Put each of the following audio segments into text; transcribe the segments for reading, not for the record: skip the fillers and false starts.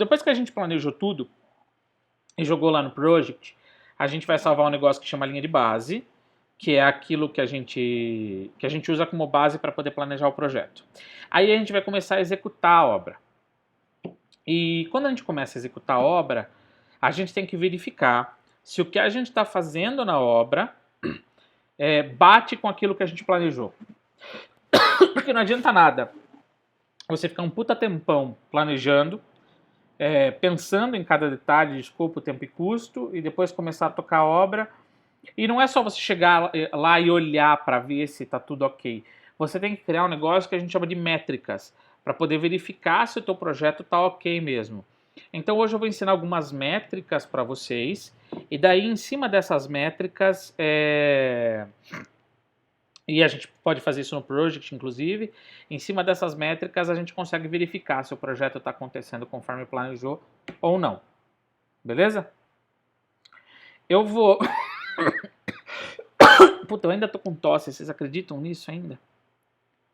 Depois que a gente planejou tudo e jogou lá no Project, a gente vai salvar um negócio que chama linha de base, que é aquilo que a gente usa como base para poder planejar o projeto. Aí a gente vai começar a executar a obra. E quando a gente começa a executar a obra, a gente tem que verificar se o que a gente está fazendo na obra bate com aquilo que a gente planejou. Porque não adianta nada você ficar um puta tempão planejando, pensando em cada detalhe de escopo, tempo e custo, e depois começar a tocar a obra. E não é só você chegar lá e olhar para ver se está tudo ok. Você tem que criar um negócio que a gente chama de métricas, para poder verificar se o teu projeto está ok mesmo. Então hoje eu vou ensinar algumas métricas para vocês, e daí em cima dessas métricas, e a gente pode fazer isso no Project, inclusive, em cima dessas métricas a gente consegue verificar se o projeto está acontecendo conforme planejou ou não. Beleza? Eu vou... Puta, eu ainda tô com tosse, vocês acreditam nisso ainda?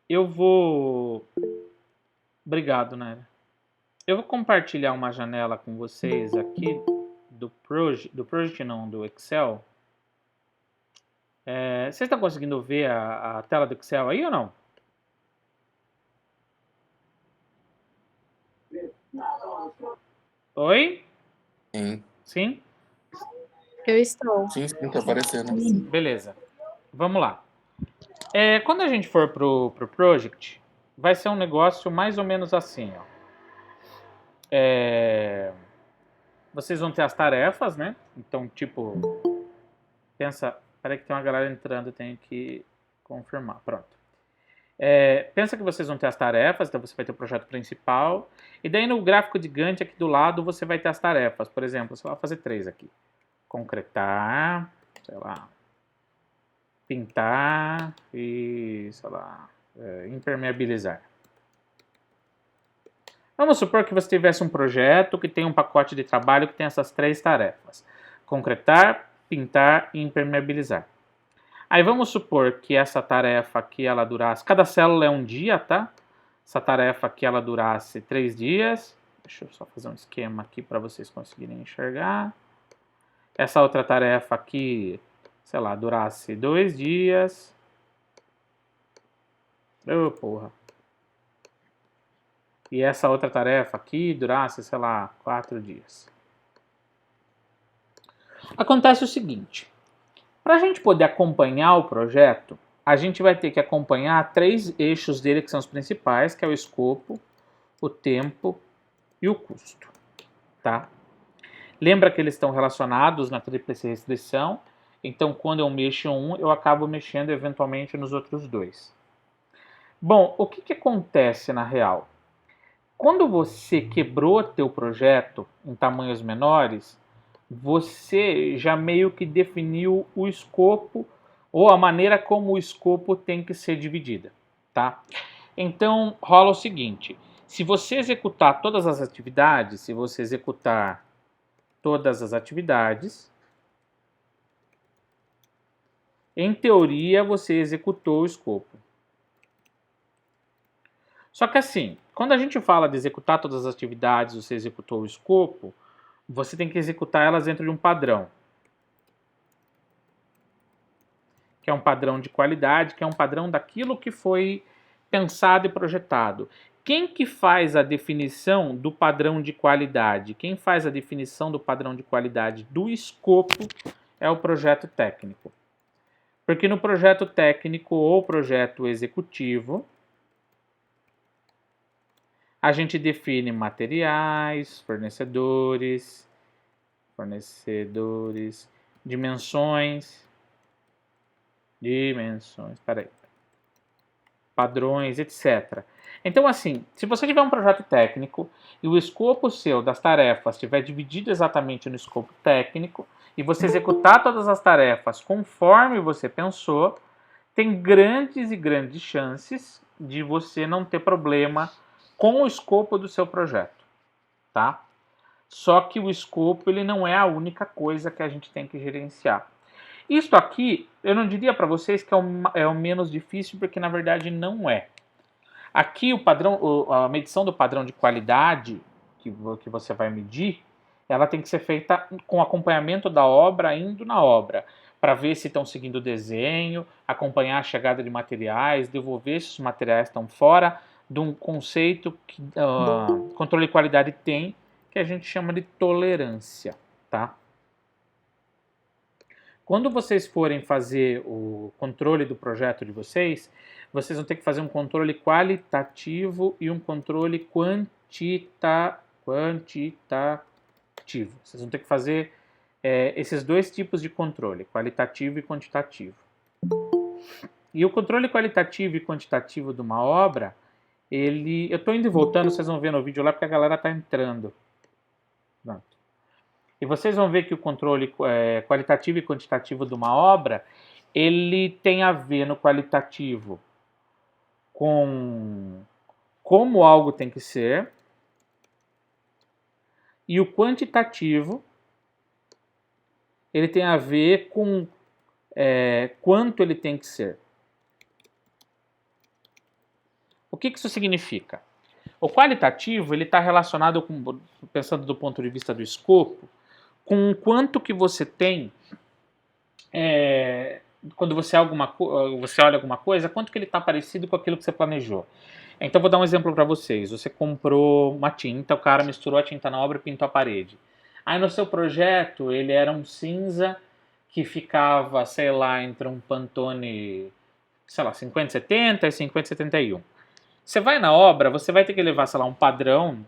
Eu vou... Obrigado, Naira. Eu vou compartilhar uma janela com vocês aqui do Project não, do Excel. Vocês estão conseguindo ver a tela do Excel aí ou não? Oi? Sim. Sim? Eu estou. Sim, tá aparecendo. Beleza. Vamos lá. Quando a gente for pro Project, vai ser um negócio mais ou menos assim, ó. Vocês vão ter as tarefas, né? Então, tipo, pensa... Peraí que tem uma galera entrando, eu tenho que confirmar. Pronto. Pensa que vocês vão ter as tarefas, então você vai ter o projeto principal, e daí no gráfico de Gantt aqui do lado você vai ter as tarefas. Por exemplo, você vai fazer 3 aqui. Concretar, sei lá, pintar e, sei lá, impermeabilizar. Vamos supor que você tivesse um projeto que tem um pacote de trabalho que tem essas 3 tarefas. Concretar, pintar e impermeabilizar. Aí vamos supor que essa tarefa aqui ela durasse... Cada célula é um dia, tá? Essa tarefa aqui ela durasse 3 dias. Deixa eu só fazer um esquema aqui para vocês conseguirem enxergar. Essa outra tarefa aqui, sei lá, durasse 2 dias. Ô, porra. E essa outra tarefa aqui durasse, sei lá, 4 dias. Acontece o seguinte. Para a gente poder acompanhar o projeto, a gente vai ter que acompanhar 3 eixos dele que são os principais, que é o escopo, o tempo e o custo. Tá? Lembra que eles estão relacionados na tríplice restrição, então quando eu mexo em um, eu acabo mexendo eventualmente nos outros 2. Bom, o que acontece na real? Quando você quebrou teu projeto em tamanhos menores, você já meio que definiu o escopo ou a maneira como o escopo tem que ser dividida, tá? Então, rola o seguinte, se você executar todas as atividades, em teoria você executou o escopo. Só que assim, quando a gente fala de executar todas as atividades, você executou o escopo, você tem que executar elas dentro de um padrão. Que é um padrão de qualidade, que é um padrão daquilo que foi pensado e projetado. Quem que faz a definição do padrão de qualidade? Quem faz a definição do padrão de qualidade do escopo é o projeto técnico. Porque no projeto técnico ou projeto executivo, a gente define materiais, fornecedores, dimensões, padrões, etc. Então, assim, se você tiver um projeto técnico e o escopo seu das tarefas estiver dividido exatamente no escopo técnico e você executar todas as tarefas conforme você pensou, tem grandes e grandes chances de você não ter problema com o escopo do seu projeto, tá? Só que o escopo ele não é a única coisa que a gente tem que gerenciar. Isto aqui, eu não diria para vocês que é o menos difícil, porque na verdade não é. Aqui o padrão, a medição do padrão de qualidade, que você vai medir, ela tem que ser feita com acompanhamento da obra, indo na obra, para ver se estão seguindo o desenho, acompanhar a chegada de materiais, devolver se os materiais estão fora de um conceito que controle de qualidade tem, que a gente chama de tolerância, tá? Quando vocês forem fazer o controle do projeto de vocês, vocês vão ter que fazer um controle qualitativo e um controle quantitativo. Vocês vão ter que fazer esses dois tipos de controle, qualitativo e quantitativo. E o controle qualitativo e quantitativo de uma obra, eu estou indo e voltando, vocês vão ver no vídeo lá, porque a galera está entrando. Pronto. E vocês vão ver que o controle qualitativo e quantitativo de uma obra, ele tem a ver no qualitativo com como algo tem que ser, e o quantitativo, ele tem a ver com quanto ele tem que ser. O que isso significa? O qualitativo, ele está relacionado, pensando do ponto de vista do escopo, com o quanto que você tem, quando você olha alguma coisa, quanto que ele está parecido com aquilo que você planejou. Então, vou dar um exemplo para vocês. Você comprou uma tinta, o cara misturou a tinta na obra e pintou a parede. Aí, no seu projeto, ele era um cinza que ficava, sei lá, entre um Pantone, sei lá, 5070 e 5071. Você vai na obra, você vai ter que levar, sei lá, um padrão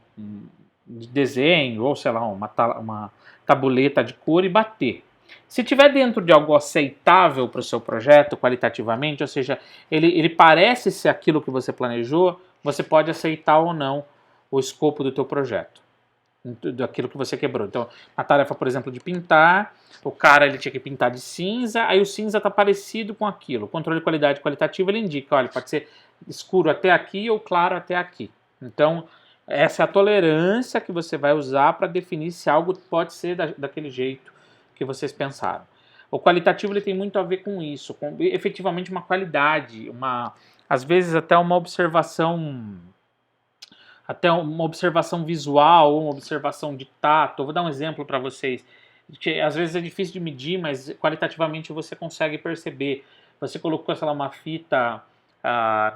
de desenho, ou sei lá, uma tabuleta de cor e bater. Se tiver dentro de algo aceitável para o seu projeto, qualitativamente, ou seja, ele parece ser aquilo que você planejou, você pode aceitar ou não o escopo do teu projeto, daquilo que você quebrou. Então, na tarefa, por exemplo, de pintar, o cara ele tinha que pintar de cinza, aí o cinza está parecido com aquilo. O controle de qualidade qualitativo ele indica, olha, pode ser escuro até aqui ou claro até aqui. Então, essa é a tolerância que você vai usar para definir se algo pode ser daquele jeito que vocês pensaram. O qualitativo ele tem muito a ver com isso, com efetivamente uma qualidade, às vezes até uma observação visual, ou uma observação de tato. Eu vou dar um exemplo para vocês, que às vezes é difícil de medir, mas qualitativamente você consegue perceber. Você colocou, sei lá, uma fita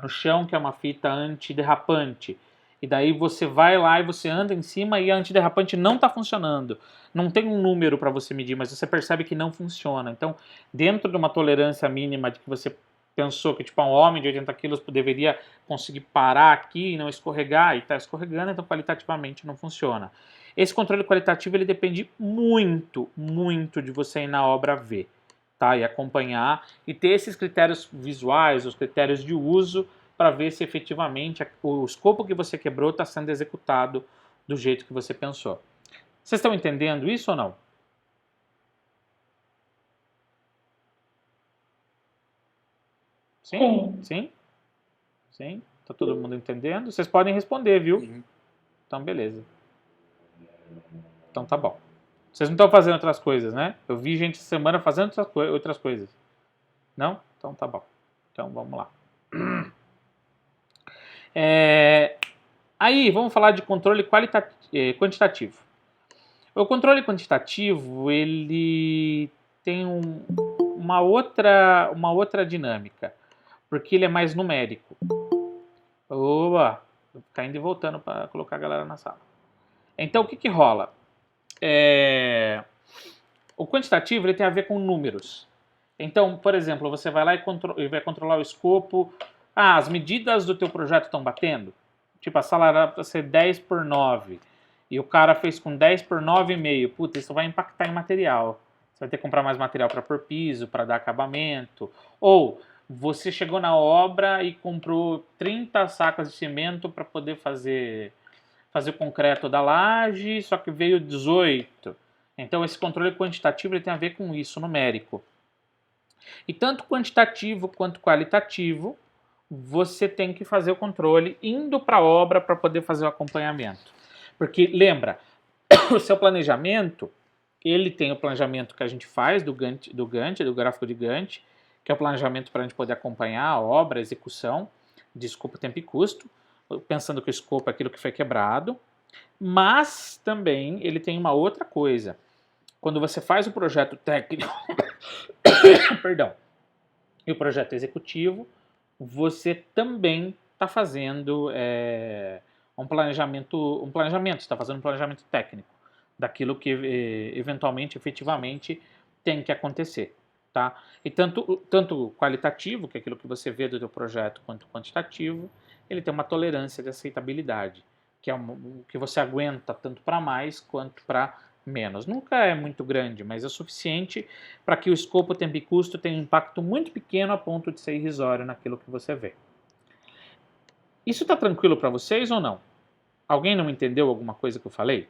no chão, que é uma fita antiderrapante, e daí você vai lá e você anda em cima e a antiderrapante não está funcionando. Não tem um número para você medir, mas você percebe que não funciona. Então, dentro de uma tolerância mínima de que você pensou que tipo, um homem de 80 quilos deveria conseguir parar aqui e não escorregar, e está escorregando, então qualitativamente não funciona. Esse controle qualitativo ele depende muito, muito de você ir na obra ver, tá? E acompanhar e ter esses critérios visuais, os critérios de uso, para ver se efetivamente o escopo que você quebrou está sendo executado do jeito que você pensou. Vocês estão entendendo isso ou não? Sim? Sim? Sim? Tá todo mundo entendendo? Vocês podem responder, viu? Sim. Então, beleza. Então, tá bom. Vocês não estão fazendo outras coisas, né? Eu vi gente essa semana fazendo outras coisas. Não? Então, tá bom. Então, vamos lá. Aí, vamos falar de controle quantitativo. O controle quantitativo, ele tem uma outra dinâmica, porque ele é mais numérico. Opa, vou ficar indo e voltando para colocar a galera na sala. Então, o que rola? O quantitativo ele tem a ver com números. Então, por exemplo, você vai lá e vai controlar o escopo. As medidas do teu projeto estão batendo? Tipo, a sala era para ser 10 por 9. E o cara fez com 10 por 9,5. Puta, isso vai impactar em material. Você vai ter que comprar mais material para pôr piso, para dar acabamento. Ou você chegou na obra e comprou 30 sacas de cimento para poder fazer o concreto da laje, só que veio 18. Então esse controle quantitativo ele tem a ver com isso, numérico. E tanto quantitativo quanto qualitativo, você tem que fazer o controle indo para a obra para poder fazer o acompanhamento. Porque, lembra, o seu planejamento, ele tem o planejamento que a gente faz do gráfico de Gantt, que é o planejamento para a gente poder acompanhar a obra, a execução, de escopo, tempo e custo, pensando que o escopo é aquilo que foi quebrado. Mas também ele tem uma outra coisa. Quando você faz o projeto técnico, perdão, e o projeto executivo, você também está fazendo um planejamento, está fazendo um planejamento técnico daquilo que eventualmente, efetivamente, tem que acontecer, tá? E tanto qualitativo, que é aquilo que você vê do teu projeto, quanto quantitativo, ele tem uma tolerância de aceitabilidade, que é o que você aguenta tanto para mais quanto para menos. Nunca é muito grande, mas é o suficiente para que o escopo, tempo e custo tenha um impacto muito pequeno a ponto de ser irrisório naquilo que você vê. Isso está tranquilo para vocês ou não? Alguém não entendeu alguma coisa que eu falei?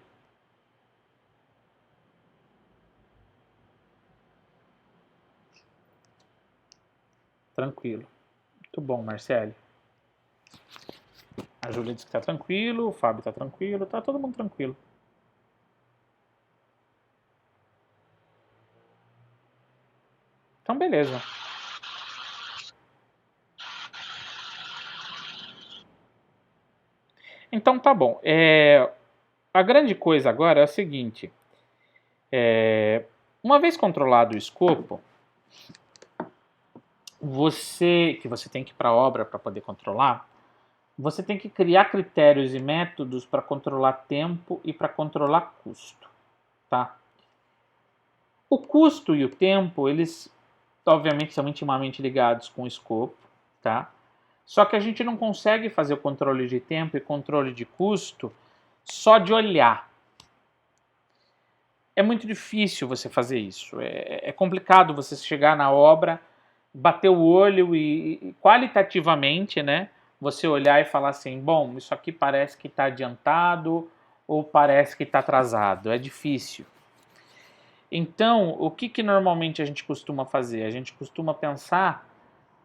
Tranquilo. Muito bom, Marcelo. A Júlia disse que está tranquilo, o Fábio está tranquilo, está todo mundo tranquilo. Então, beleza. Então, tá bom. A grande coisa agora é a seguinte. Uma vez controlado o escopo, que você tem que ir para a obra para poder controlar, você tem que criar critérios e métodos para controlar tempo e para controlar custo, tá? O custo e o tempo, eles obviamente são intimamente ligados com o escopo, tá? Só que a gente não consegue fazer o controle de tempo e controle de custo só de olhar. É muito difícil você fazer isso. É complicado você chegar na obra, bater o olho e qualitativamente, né, você olhar e falar assim, bom, isso aqui parece que está adiantado ou parece que está atrasado. É difícil. Então, o que normalmente a gente costuma fazer? A gente costuma pensar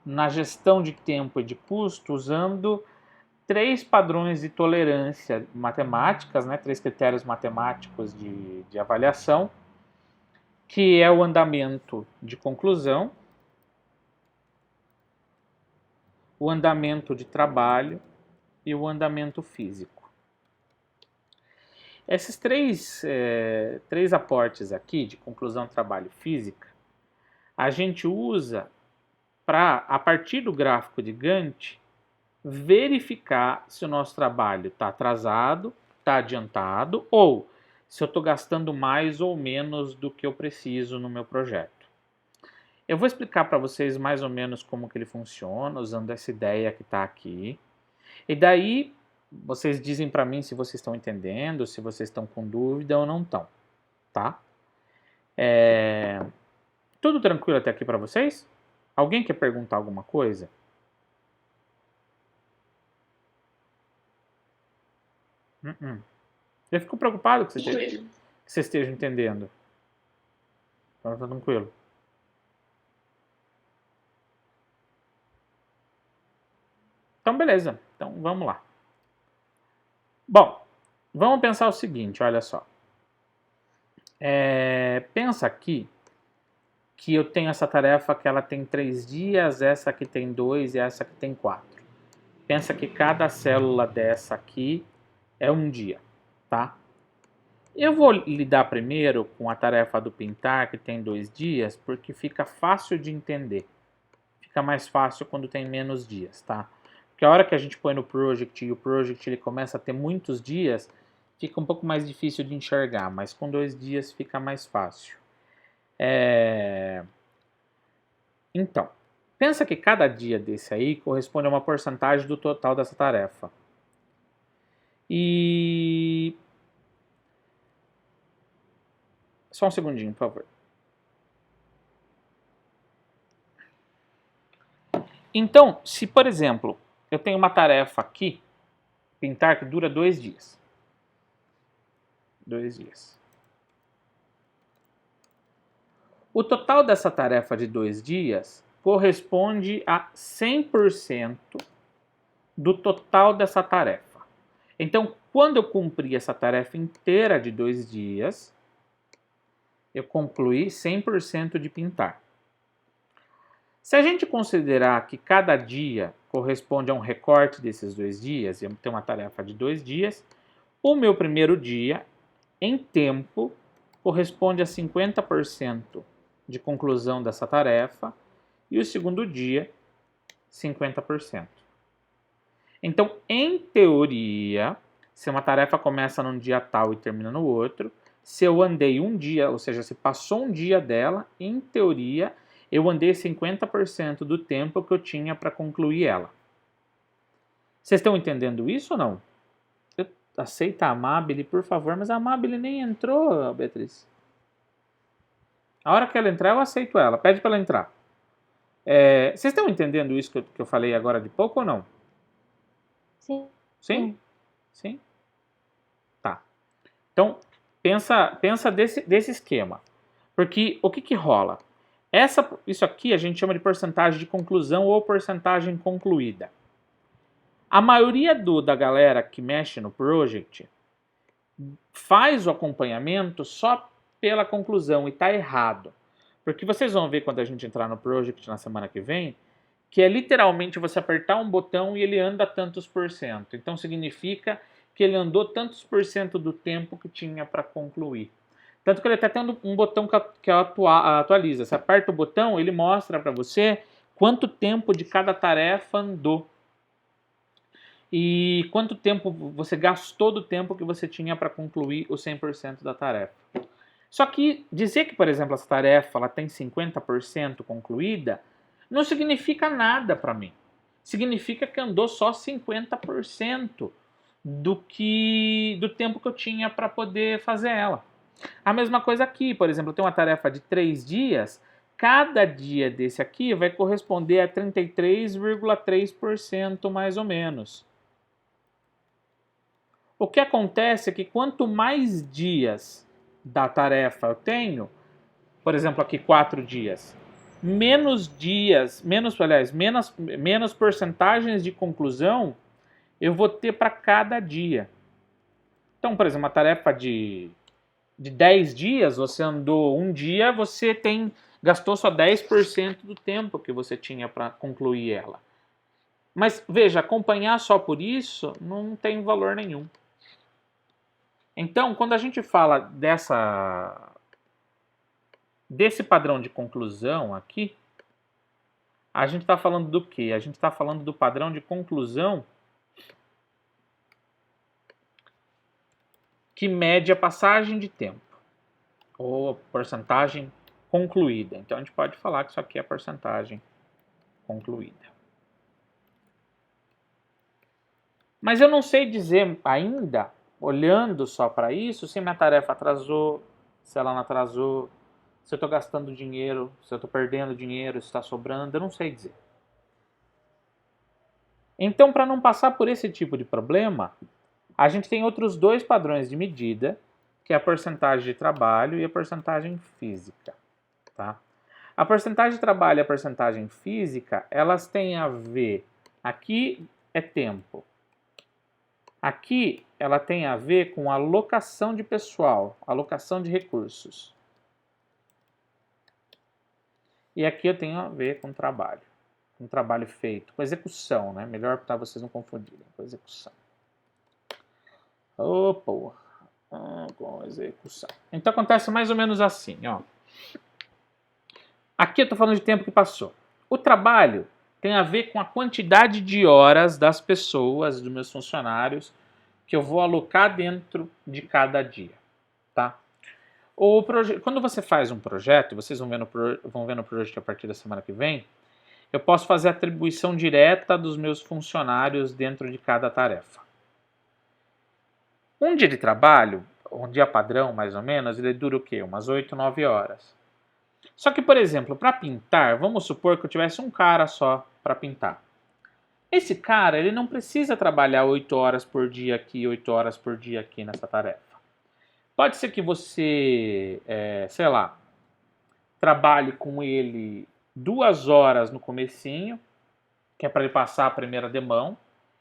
na gestão de tempo e de custo usando 3 padrões de tolerância matemáticas, né, 3 critérios matemáticos de avaliação, que é o andamento de conclusão, o andamento de trabalho e o andamento físico. Esses três aportes aqui, de conclusão, trabalho e física, a gente usa para, a partir do gráfico de Gantt, verificar se o nosso trabalho está atrasado, está adiantado, ou se eu estou gastando mais ou menos do que eu preciso no meu projeto. Eu vou explicar para vocês mais ou menos como que ele funciona, usando essa ideia que está aqui. E daí, vocês dizem para mim se vocês estão entendendo, se vocês estão com dúvida ou não estão, tá? Tudo tranquilo até aqui para vocês? Alguém quer perguntar alguma coisa? Eu fico preocupado que você esteja entendendo. Então, tá tranquilo. Então, beleza. Então, vamos lá. Bom, vamos pensar o seguinte, olha só. Pensa aqui que eu tenho essa tarefa que ela tem 3 dias, essa aqui tem 2 e essa aqui tem 4. Pensa que cada célula dessa aqui é um dia, tá? Eu vou lidar primeiro com a tarefa do pintar, que tem 2 dias, porque fica fácil de entender. Fica mais fácil quando tem menos dias, tá? Porque a hora que a gente põe no project e o project ele começa a ter muitos dias, fica um pouco mais difícil de enxergar, mas com 2 dias fica mais fácil. Então, pensa que cada dia desse aí corresponde a uma porcentagem do total dessa tarefa. E... Só um segundinho, por favor. Então, se por exemplo, eu tenho uma tarefa aqui, pintar, que dura 2 dias. 2 dias. O total dessa tarefa de 2 dias corresponde a 100% do total dessa tarefa. Então, quando eu cumpri essa tarefa inteira de 2 dias, eu concluí 100% de pintar. Se a gente considerar que cada dia corresponde a um recorte desses 2 dias, e eu tenho uma tarefa de 2 dias, O meu primeiro dia, em tempo, corresponde a 50% de conclusão dessa tarefa e o segundo dia, 50%. Então, em teoria, se uma tarefa começa num dia tal e termina no outro, se eu andei um dia, ou seja, se passou um dia dela, em teoria, eu andei 50% do tempo que eu tinha para concluir ela. Vocês estão entendendo isso ou não? Aceita a Amabile, por favor, mas a Amabile nem entrou, Beatriz. A hora que ela entrar, eu aceito ela. Pede para ela entrar. Vocês estão entendendo isso que eu falei agora de pouco ou não? Sim. Sim? Sim? Tá. Então, pensa desse esquema. Porque o que rola? Isso aqui a gente chama de porcentagem de conclusão ou porcentagem concluída. A maioria da galera que mexe no project faz o acompanhamento só pela conclusão e está errado. Porque vocês vão ver quando a gente entrar no project na semana que vem, que é literalmente você apertar um botão e ele anda tantos por cento. Então significa que ele andou tantos por cento do tempo que tinha para concluir. Tanto que ele está tendo um botão que atualiza. Você aperta o botão, ele mostra para você quanto tempo de cada tarefa andou. E quanto tempo você gastou do tempo que você tinha para concluir o 100% da tarefa. Só que dizer que, por exemplo, essa tarefa ela tem 50% concluída não significa nada para mim. Significa que andou só 50% do tempo que eu tinha para poder fazer ela. A mesma coisa aqui, por exemplo, eu tenho uma tarefa de 3 dias, cada dia desse aqui vai corresponder a 33,3% mais ou menos. O que acontece é que quanto mais dias da tarefa eu tenho, por exemplo, aqui 4 dias, menos porcentagens de conclusão eu vou ter para cada dia. Então, por exemplo, uma tarefa de 10 dias, você andou um dia, você gastou só 10% do tempo que você tinha para concluir ela. Mas, veja, acompanhar só por isso não tem valor nenhum. Então, quando a gente fala desse padrão de conclusão aqui, a gente está falando do quê? A gente está falando do padrão de conclusão que mede a passagem de tempo, ou a porcentagem concluída. Então, a gente pode falar que isso aqui é a porcentagem concluída. Mas eu não sei dizer ainda, olhando só para isso, se minha tarefa atrasou, se ela não atrasou, se eu estou gastando dinheiro, se eu estou perdendo dinheiro, se está sobrando, eu não sei dizer. Então, para não passar por esse tipo de problema, a gente tem outros dois padrões de medida, que é a porcentagem de trabalho e a porcentagem física. Tá? A porcentagem de trabalho e a porcentagem física, elas têm a ver, aqui é tempo. Aqui ela tem a ver com alocação de pessoal, alocação de recursos. E aqui eu tenho a ver com trabalho feito, com execução, né? Melhor para vocês não confundirem, com execução. Com execução. Então acontece mais ou menos assim, ó. Aqui eu estou falando de tempo que passou. O trabalho tem a ver com a quantidade de horas das pessoas, dos meus funcionários, que eu vou alocar dentro de cada dia, tá? Quando você faz um projeto, vocês vão ver no projeto a partir da semana que vem, eu posso fazer atribuição direta dos meus funcionários dentro de cada tarefa. Um dia de trabalho, um dia padrão mais ou menos, ele dura o quê? Umas 8, 9 horas. Só que, por exemplo, para pintar, vamos supor que eu tivesse um cara só para pintar. Esse cara, ele não precisa trabalhar 8 horas por dia aqui, 8 horas por dia aqui nessa tarefa. Pode ser que você, trabalhe com ele 2 horas no comecinho, que é para ele passar a primeira demão,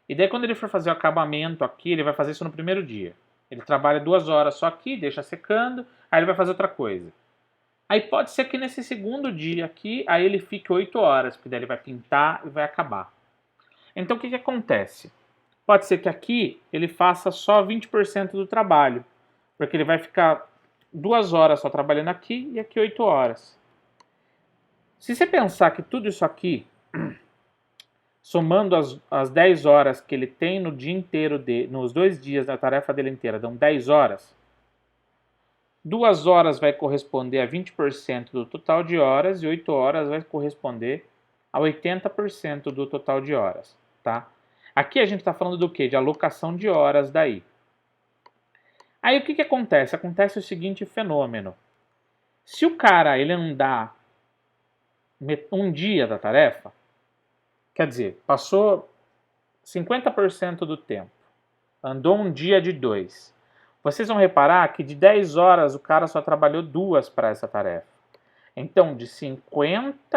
e daí quando ele for fazer o acabamento aqui, ele vai fazer isso no primeiro dia. Ele trabalha 2 horas só aqui, deixa secando, aí ele vai fazer outra coisa. Aí pode ser que nesse segundo dia aqui, aí ele fique 8 horas, porque daí ele vai pintar e vai acabar. Então o que acontece? Pode ser que aqui ele faça só 20% do trabalho, porque ele vai ficar 2 horas só trabalhando aqui e aqui 8 horas. Se você pensar que tudo isso aqui, somando as 10 horas que ele tem no dia inteiro, nos 2 dias da tarefa dele inteira, dão 10 horas, 2 horas vai corresponder a 20% do total de horas e 8 horas vai corresponder a 80% do total de horas, tá? Aqui a gente está falando do quê? De alocação de horas daí. Aí o que acontece? Acontece o seguinte fenômeno. Se o cara ele andar um dia da tarefa, quer dizer, passou 50% do tempo, andou um dia de 2. Vocês vão reparar que de 10 horas o cara só trabalhou 2 para essa tarefa. Então, de 50%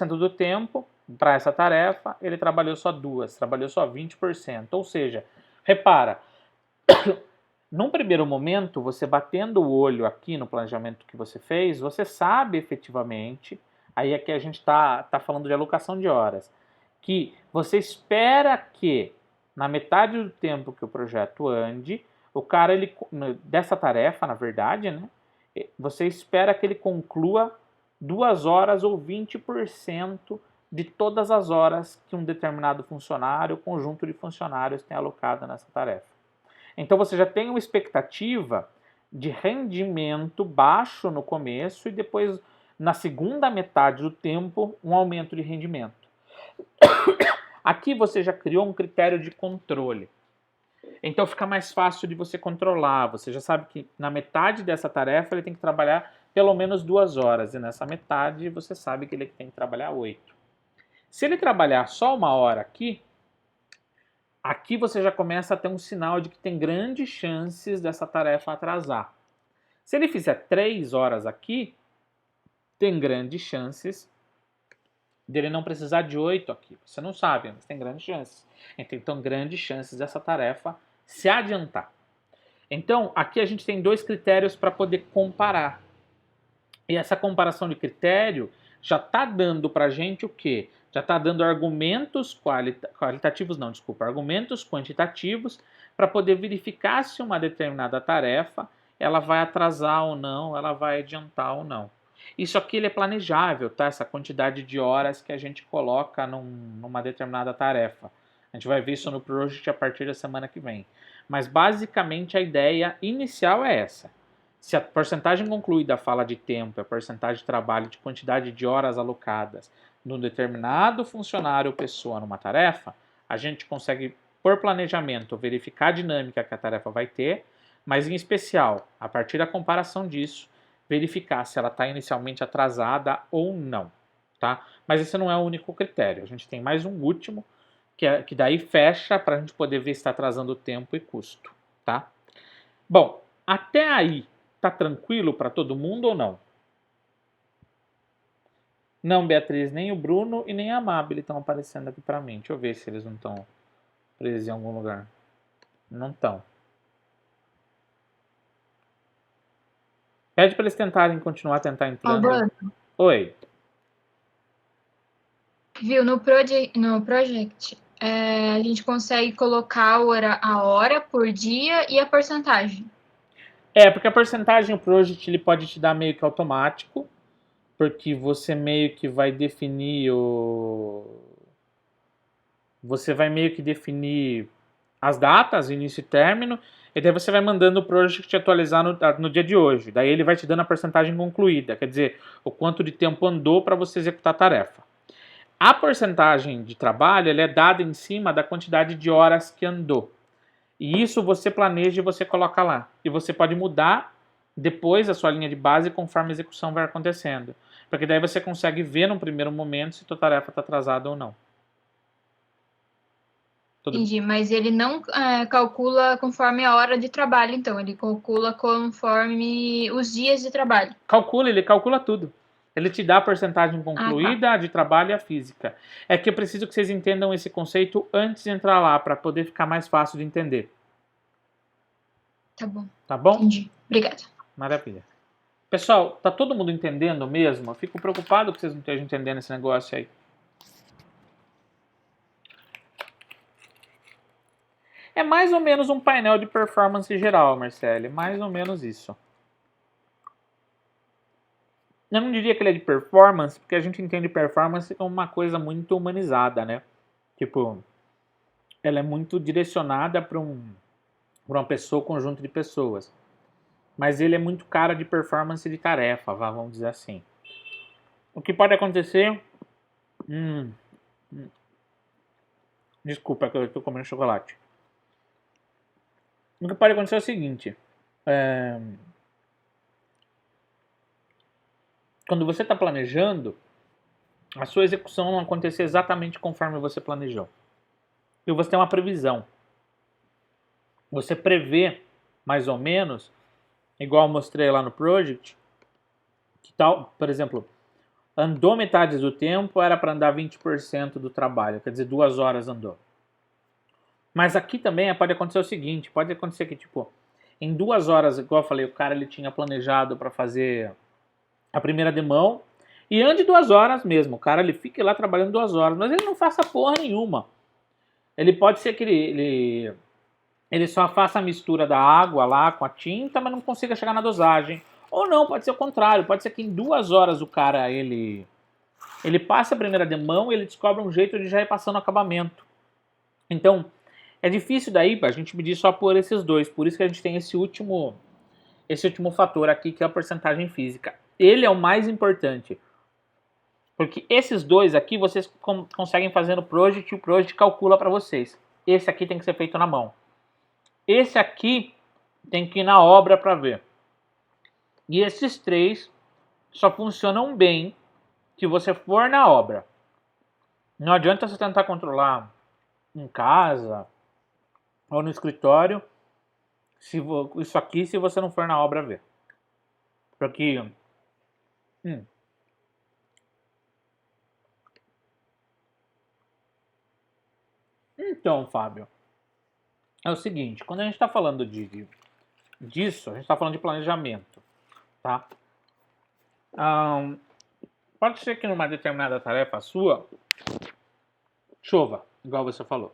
do tempo para essa tarefa, ele trabalhou só 2, trabalhou só 20%. Ou seja, repara, num primeiro momento, você batendo o olho aqui no planejamento que você fez, você sabe efetivamente, aí aqui a gente está falando de alocação de horas, que você espera que na metade do tempo que o projeto ande, o cara, dessa tarefa, na verdade, né, você espera que ele conclua 2 horas ou 20% de todas as horas que um determinado funcionário, conjunto de funcionários tem alocado nessa tarefa. Então você já tem uma expectativa de rendimento baixo no começo e depois, na segunda metade do tempo, um aumento de rendimento. Aqui você já criou um critério de controle. Então fica mais fácil de você controlar. Você já sabe que na metade dessa tarefa ele tem que trabalhar pelo menos 2 horas. E nessa metade você sabe que ele tem que trabalhar 8. Se ele trabalhar só 1 hora aqui você já começa a ter um sinal de que tem grandes chances dessa tarefa atrasar. Se ele fizer 3 horas aqui, tem grandes chances dele não precisar de 8 aqui. Você não sabe, mas tem grandes chances. Então, grandes chances dessa tarefa se adiantar. Então, aqui a gente tem 2 critérios para poder comparar. E essa comparação de critério já está dando para a gente o quê? Já está dando argumentos argumentos quantitativos para poder verificar se uma determinada tarefa ela vai atrasar ou não, ela vai adiantar ou não. Isso aqui ele é planejável, tá? Essa quantidade de horas que a gente coloca numa determinada tarefa. A gente vai ver isso no project a partir da semana que vem. Mas basicamente a ideia inicial é essa. Se a porcentagem concluída fala de tempo, a porcentagem de trabalho, de quantidade de horas alocadas num determinado funcionário ou pessoa numa tarefa, a gente consegue, por planejamento, verificar a dinâmica que a tarefa vai ter, mas em especial, a partir da comparação disso, verificar se ela está inicialmente atrasada ou não, tá? Mas esse não é o único critério. A gente tem mais um último, que daí fecha para a gente poder ver se está atrasando tempo e custo, tá? Bom, até aí, tá tranquilo para todo mundo ou não? Não, Beatriz, nem o Bruno e nem a Amabile estão aparecendo aqui para mim. Deixa eu ver se eles não estão presos em algum lugar. Não estão. Pede para eles tentarem continuar tentar entrando. Oi. Viu, no project a gente consegue colocar a hora por dia e a porcentagem. Porque a porcentagem o project ele pode te dar meio que automático, porque você meio que vai definir Você vai meio que definir as datas, início e término, e daí você vai mandando o project te atualizar no dia de hoje. Daí ele vai te dando a porcentagem concluída, quer dizer, o quanto de tempo andou para você executar a tarefa. A porcentagem de trabalho ela é dada em cima da quantidade de horas que andou. E isso você planeja e você coloca lá. E você pode mudar depois a sua linha de base conforme a execução vai acontecendo. Porque daí você consegue ver no primeiro momento se a tua tarefa está atrasada ou não. Entendi, mas ele não calcula conforme a hora de trabalho, então. Ele calcula conforme os dias de trabalho. Ele calcula tudo. Ele te dá a porcentagem concluída de trabalho e a física. É que eu preciso que vocês entendam esse conceito antes de entrar lá, para poder ficar mais fácil de entender. Tá bom. Tá bom? Entendi. Obrigada. Maravilha. Pessoal, tá todo mundo entendendo mesmo? Eu fico preocupado que vocês não estejam entendendo esse negócio aí. É mais ou menos um painel de performance geral, Marcele. Mais ou menos isso. Eu não diria que ele é de performance, porque a gente entende performance como uma coisa muito humanizada, né? Tipo, ela é muito direcionada para uma pessoa, conjunto de pessoas. Mas ele é muito cara de performance de tarefa, vamos dizer assim. O que pode acontecer... Desculpa que eu estou comendo chocolate. O que pode acontecer é o seguinte. Quando você está planejando, a sua execução não acontecer exatamente conforme você planejou. E você tem uma previsão. Você prevê, mais ou menos, igual eu mostrei lá no Project, que tal, por exemplo, andou metade do tempo, era para andar 20% do trabalho, quer dizer, 2 horas andou. Mas aqui também pode acontecer o seguinte, pode acontecer que, tipo, em 2 horas, igual eu falei, o cara ele tinha planejado para fazer a primeira demão, e ande 2 horas mesmo, o cara ele fique lá trabalhando 2 horas, mas ele não faça porra nenhuma. Ele pode ser que ele só faça a mistura da água lá com a tinta, mas não consiga chegar na dosagem. Ou não, pode ser o contrário, pode ser que em 2 horas o cara ele passa a primeira demão e ele descobre um jeito de já ir passando o acabamento. Então, é difícil daí a gente medir só por esses dois, por isso que a gente tem esse último fator aqui, que é a porcentagem física. Ele é o mais importante, porque esses dois aqui vocês conseguem fazer no Project e o Project calcula para vocês. Esse aqui tem que ser feito na mão. Esse aqui tem que ir na obra para ver. E esses 3 só funcionam bem se você for na obra. Não adianta você tentar controlar em casa ou no escritório isso aqui se você não for na obra ver. Porque... Então, Fábio, é o seguinte, quando a gente está falando disso, a gente está falando de planejamento, tá? Pode ser que numa determinada tarefa sua chova, igual você falou.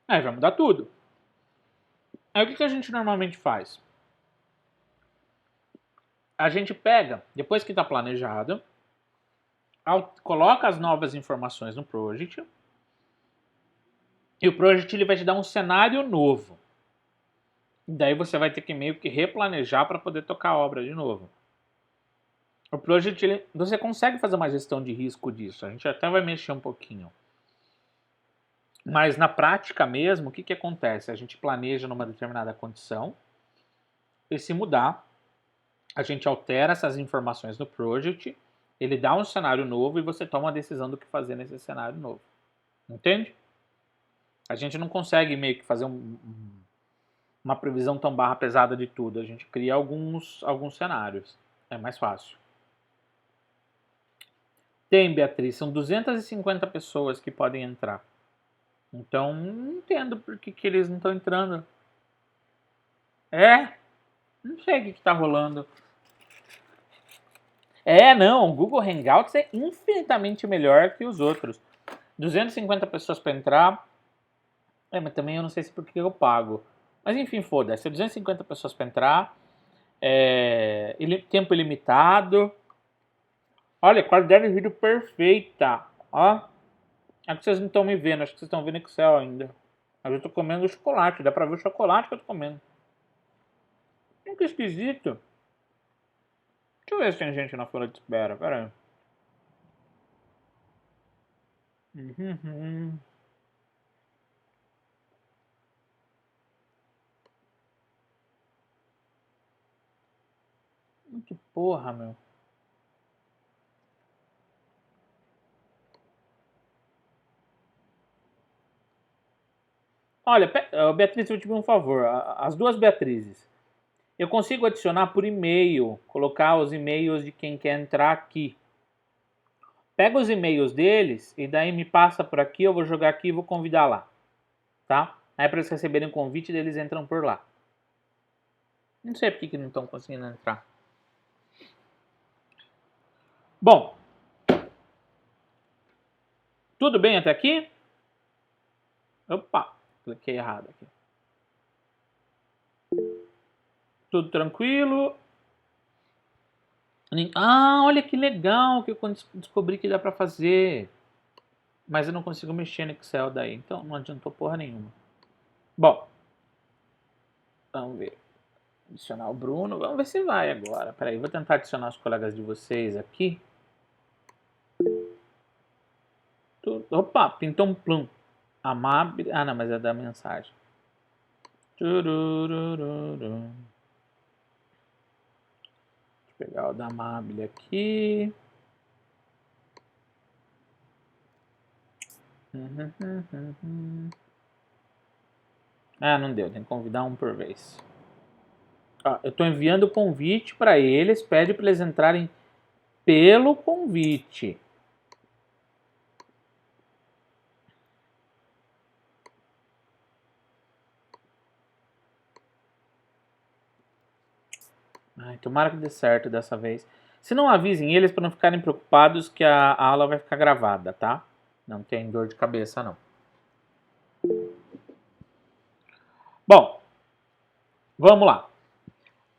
Aí vai mudar tudo. Aí o que a gente normalmente faz? A gente pega, depois que está planejado, coloca as novas informações no Project, e o Project ele vai te dar um cenário novo. E daí você vai ter que meio que replanejar para poder tocar a obra de novo. O Project, você consegue fazer uma gestão de risco disso. A gente até vai mexer um pouquinho. Mas na prática mesmo, o que acontece? A gente planeja numa determinada condição. E se mudar, a gente altera essas informações no Project. Ele dá um cenário novo e você toma a decisão do que fazer nesse cenário novo. Entende? A gente não consegue meio que fazer uma previsão tão barra pesada de tudo. A gente cria alguns cenários. É mais fácil. Tem, Beatriz, são 250 pessoas que podem entrar. Então, não entendo por que eles não estão entrando. Não sei o que está rolando. Não, o Google Hangouts é infinitamente melhor que os outros. 250 pessoas para entrar. Mas também eu não sei se por que eu pago. Mas enfim, foda-se. 250 pessoas para entrar. Tempo ilimitado. Olha, qualidade de vídeo perfeita. Ó. É que vocês não estão me vendo. Acho que vocês estão vendo Excel ainda. Mas eu tô comendo chocolate. Dá pra ver o chocolate que eu tô comendo. Que esquisito. Deixa eu ver se tem gente na fila de espera. Pera aí. Que porra, meu. Olha, Beatriz, eu te pedir um favor. As duas Beatrizes. Eu consigo adicionar por e-mail. Colocar os e-mails de quem quer entrar aqui. Pega os e-mails deles e daí me passa por aqui. Eu vou jogar aqui e vou convidar lá. Tá? Aí para eles receberem o convite, eles entram por lá. Não sei por que não estão conseguindo entrar. Bom. Tudo bem até aqui? Opa. Cliquei errado aqui. Tudo tranquilo. Ah, olha que legal que eu descobri que dá pra fazer. Mas eu não consigo mexer no Excel daí, então não adiantou porra nenhuma. Bom, vamos ver. Adicionar o Bruno. Vamos ver se vai agora. Peraí, vou tentar adicionar os colegas de vocês aqui. Opa, pintou um plum. Amável. Ah, não, mas é da mensagem. Tururururu. Deixa eu pegar o da Amável aqui. Ah, não deu. Tem que convidar um por vez. Ó, eu estou enviando o convite para eles. Pede para eles entrarem pelo convite. Ai, tomara que dê certo dessa vez. Se não, avisem eles para não ficarem preocupados que a aula vai ficar gravada, tá? Não tem dor de cabeça, não. Bom, vamos lá.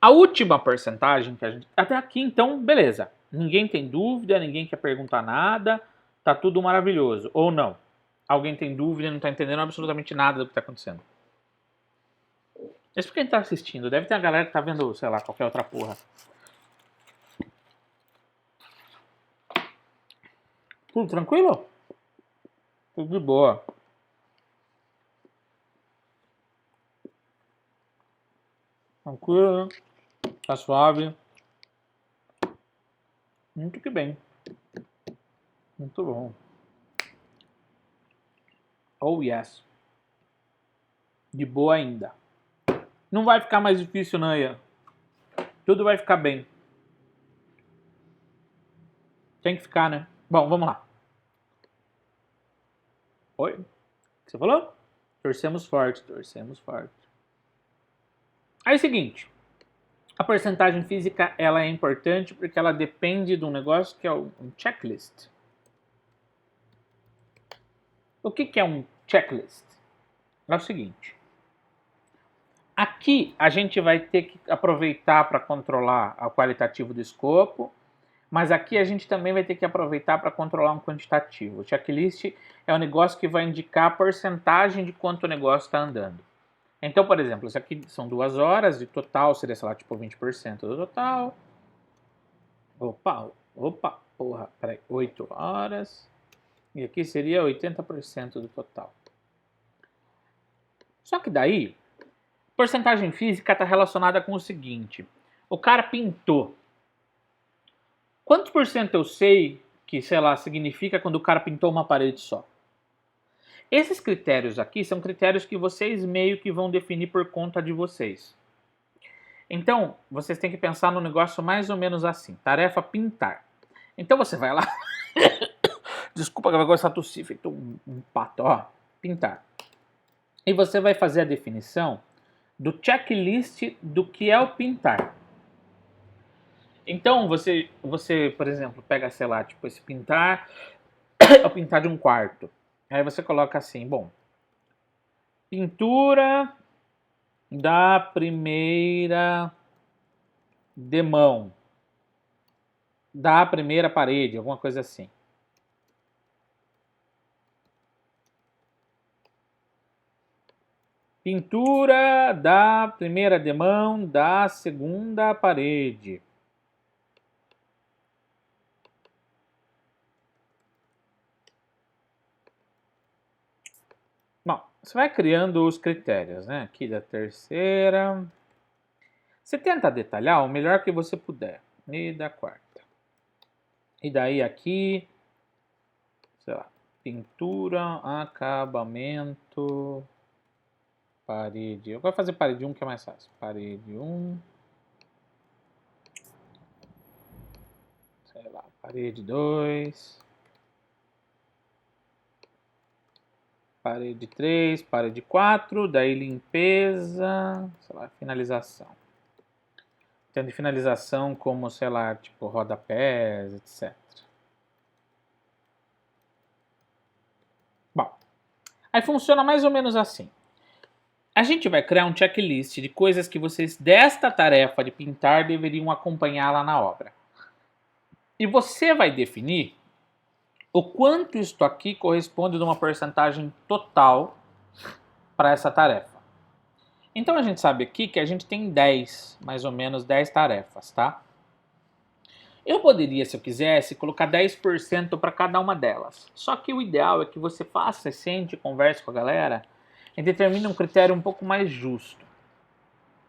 A última porcentagem que a gente... Até aqui, então, beleza. Ninguém tem dúvida, ninguém quer perguntar nada. Tá tudo maravilhoso. Ou não. Alguém tem dúvida e não tá entendendo absolutamente nada do que tá acontecendo. Isso porque a gente tá assistindo. Deve ter a galera que tá vendo, sei lá, qualquer outra porra. Tudo tranquilo? Tudo de boa. Tranquilo. Tá suave. Muito que bem. Muito bom. Oh, yes. De boa ainda. Não vai ficar mais difícil, não, Ian. Tudo vai ficar bem. Tem que ficar, né? Bom, vamos lá. Oi? O que você falou? Torcemos forte, torcemos forte. Aí é o seguinte. A porcentagem física, ela é importante porque ela depende de um negócio que é um checklist. O que é um checklist? É o seguinte. Aqui a gente vai ter que aproveitar para controlar o qualitativo do escopo, mas aqui a gente também vai ter que aproveitar para controlar um quantitativo. O checklist é um negócio que vai indicar a porcentagem de quanto o negócio está andando. Então, por exemplo, isso aqui são 2 horas, de total seria, sei lá, tipo 20% do total. Opa, porra, peraí, 8 horas. E aqui seria 80% do total. Só que daí, porcentagem física está relacionada com o seguinte. O cara pintou. Quantos por cento eu sei que, sei lá, significa quando o cara pintou uma parede só? Esses critérios aqui são critérios que vocês meio que vão definir por conta de vocês. Então, vocês têm que pensar no negócio mais ou menos assim. Tarefa pintar. Então você vai lá... Desculpa que eu vou começar a tossir, feito um pato. Ó, pintar. E você vai fazer a definição do checklist do que é o pintar. Então, você, por exemplo, pega, sei lá, tipo esse pintar... é o pintar de um quarto. Aí você coloca assim, bom, pintura da primeira demão, da primeira parede, alguma coisa assim. Pintura da primeira demão da segunda parede. Bom, você vai criando os critérios, né? Aqui da terceira. Você tenta detalhar o melhor que você puder. E da quarta. E daí aqui, sei lá, pintura, acabamento, parede. Eu vou fazer parede 1 que é mais fácil. Parede 1. Sei lá, parede 2. Parede 3, parede 4, daí limpeza, sei lá, finalização. Tendo finalização como, sei lá, tipo rodapés, etc. Bom, aí funciona mais ou menos assim. A gente vai criar um checklist de coisas que vocês desta tarefa de pintar deveriam acompanhar lá na obra. E você vai definir o quanto isto aqui corresponde de uma porcentagem total para essa tarefa. Então a gente sabe aqui que a gente tem 10, mais ou menos 10 tarefas, tá? Eu poderia, se eu quisesse, colocar 10% para cada uma delas. Só que o ideal é que você faça, sente, converse com a galera e determine um critério um pouco mais justo.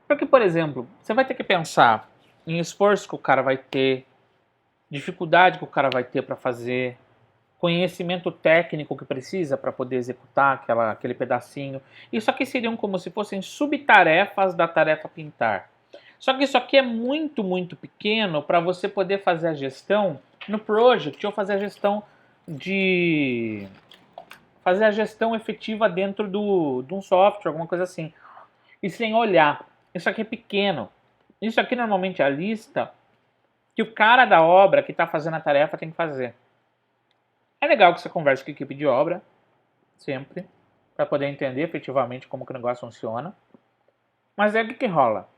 Porque, por exemplo, você vai ter que pensar em esforço que o cara vai ter, dificuldade que o cara vai ter para fazer, conhecimento técnico que precisa para poder executar aquele pedacinho. Isso aqui seriam como se fossem subtarefas da tarefa pintar. Só que isso aqui é muito, muito pequeno para você poder fazer a gestão no project ou fazer a gestão efetiva dentro de um software, alguma coisa assim. E sem olhar. Isso aqui é pequeno. Isso aqui normalmente é a lista que o cara da obra que está fazendo a tarefa tem que fazer. É legal que você converse com a equipe de obra, sempre, para poder entender efetivamente como que o negócio funciona. Mas é o que rola.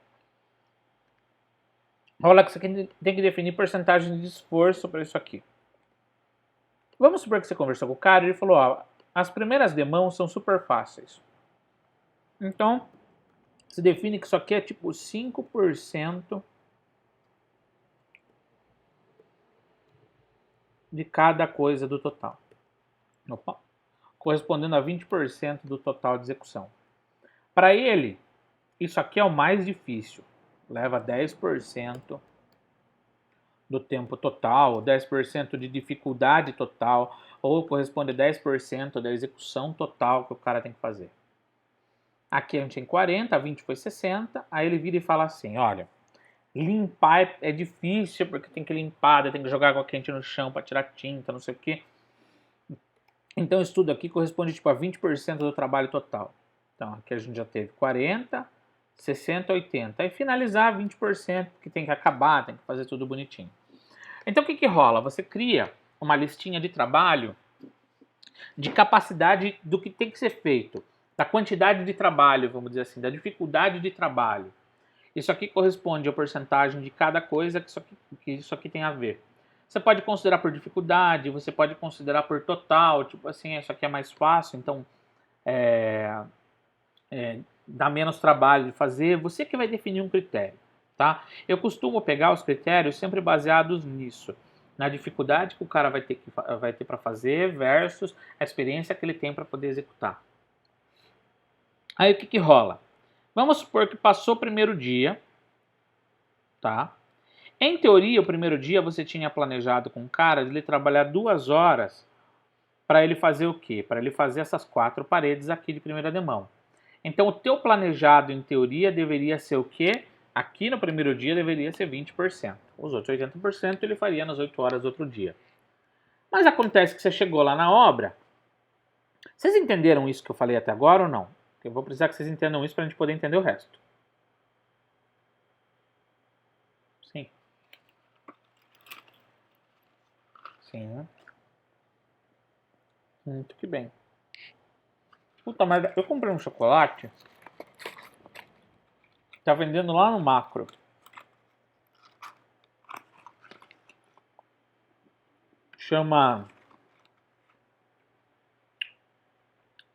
Rola que você tem que definir porcentagem de esforço para isso aqui. Vamos supor que você conversou com o cara e ele falou, ó, as primeiras demãos são super fáceis. Então, se define que isso aqui é tipo 5% de cada coisa do total. Opa. Correspondendo a 20% do total de execução. Para ele, isso aqui é o mais difícil. Leva 10% do tempo total, 10% de dificuldade total, ou corresponde a 10% da execução total que o cara tem que fazer. Aqui a gente tem 40, 20 foi 60, aí ele vira e fala assim, olha, limpar é difícil porque tem que limpar, tem que jogar água quente no chão para tirar tinta, não sei o quê. Então isso tudo aqui corresponde tipo a 20% do trabalho total. Então aqui a gente já teve 40, 60, 80. Aí finalizar 20%, que tem que acabar, tem que fazer tudo bonitinho. Então o que rola? Você cria uma listinha de trabalho de capacidade do que tem que ser feito, da quantidade de trabalho, vamos dizer assim, da dificuldade de trabalho. Isso aqui corresponde à porcentagem de cada coisa que isso aqui tem a ver. Você pode considerar por dificuldade, você pode considerar por total, tipo assim, isso aqui é mais fácil, então dá menos trabalho de fazer, você que vai definir um critério, tá? Eu costumo pegar os critérios sempre baseados nisso, na dificuldade que o cara vai ter para fazer versus a experiência que ele tem para poder executar. Aí o que rola? Vamos supor que passou o primeiro dia, tá? Em teoria, o primeiro dia você tinha planejado com o cara de ele trabalhar 2 horas para ele fazer o quê? Para ele fazer essas 4 paredes aqui de primeira demão. Então, o teu planejado, em teoria, deveria ser o quê? Aqui no primeiro dia deveria ser 20%. Os outros 80% ele faria nas 8 horas do outro dia. Mas acontece que você chegou lá na obra. Vocês entenderam isso que eu falei até agora ou não? Eu vou precisar que vocês entendam isso para a gente poder entender o resto. Sim. Sim, né? Muito que bem. Puta merda, eu comprei um chocolate. Tá vendendo lá no Macro. Chama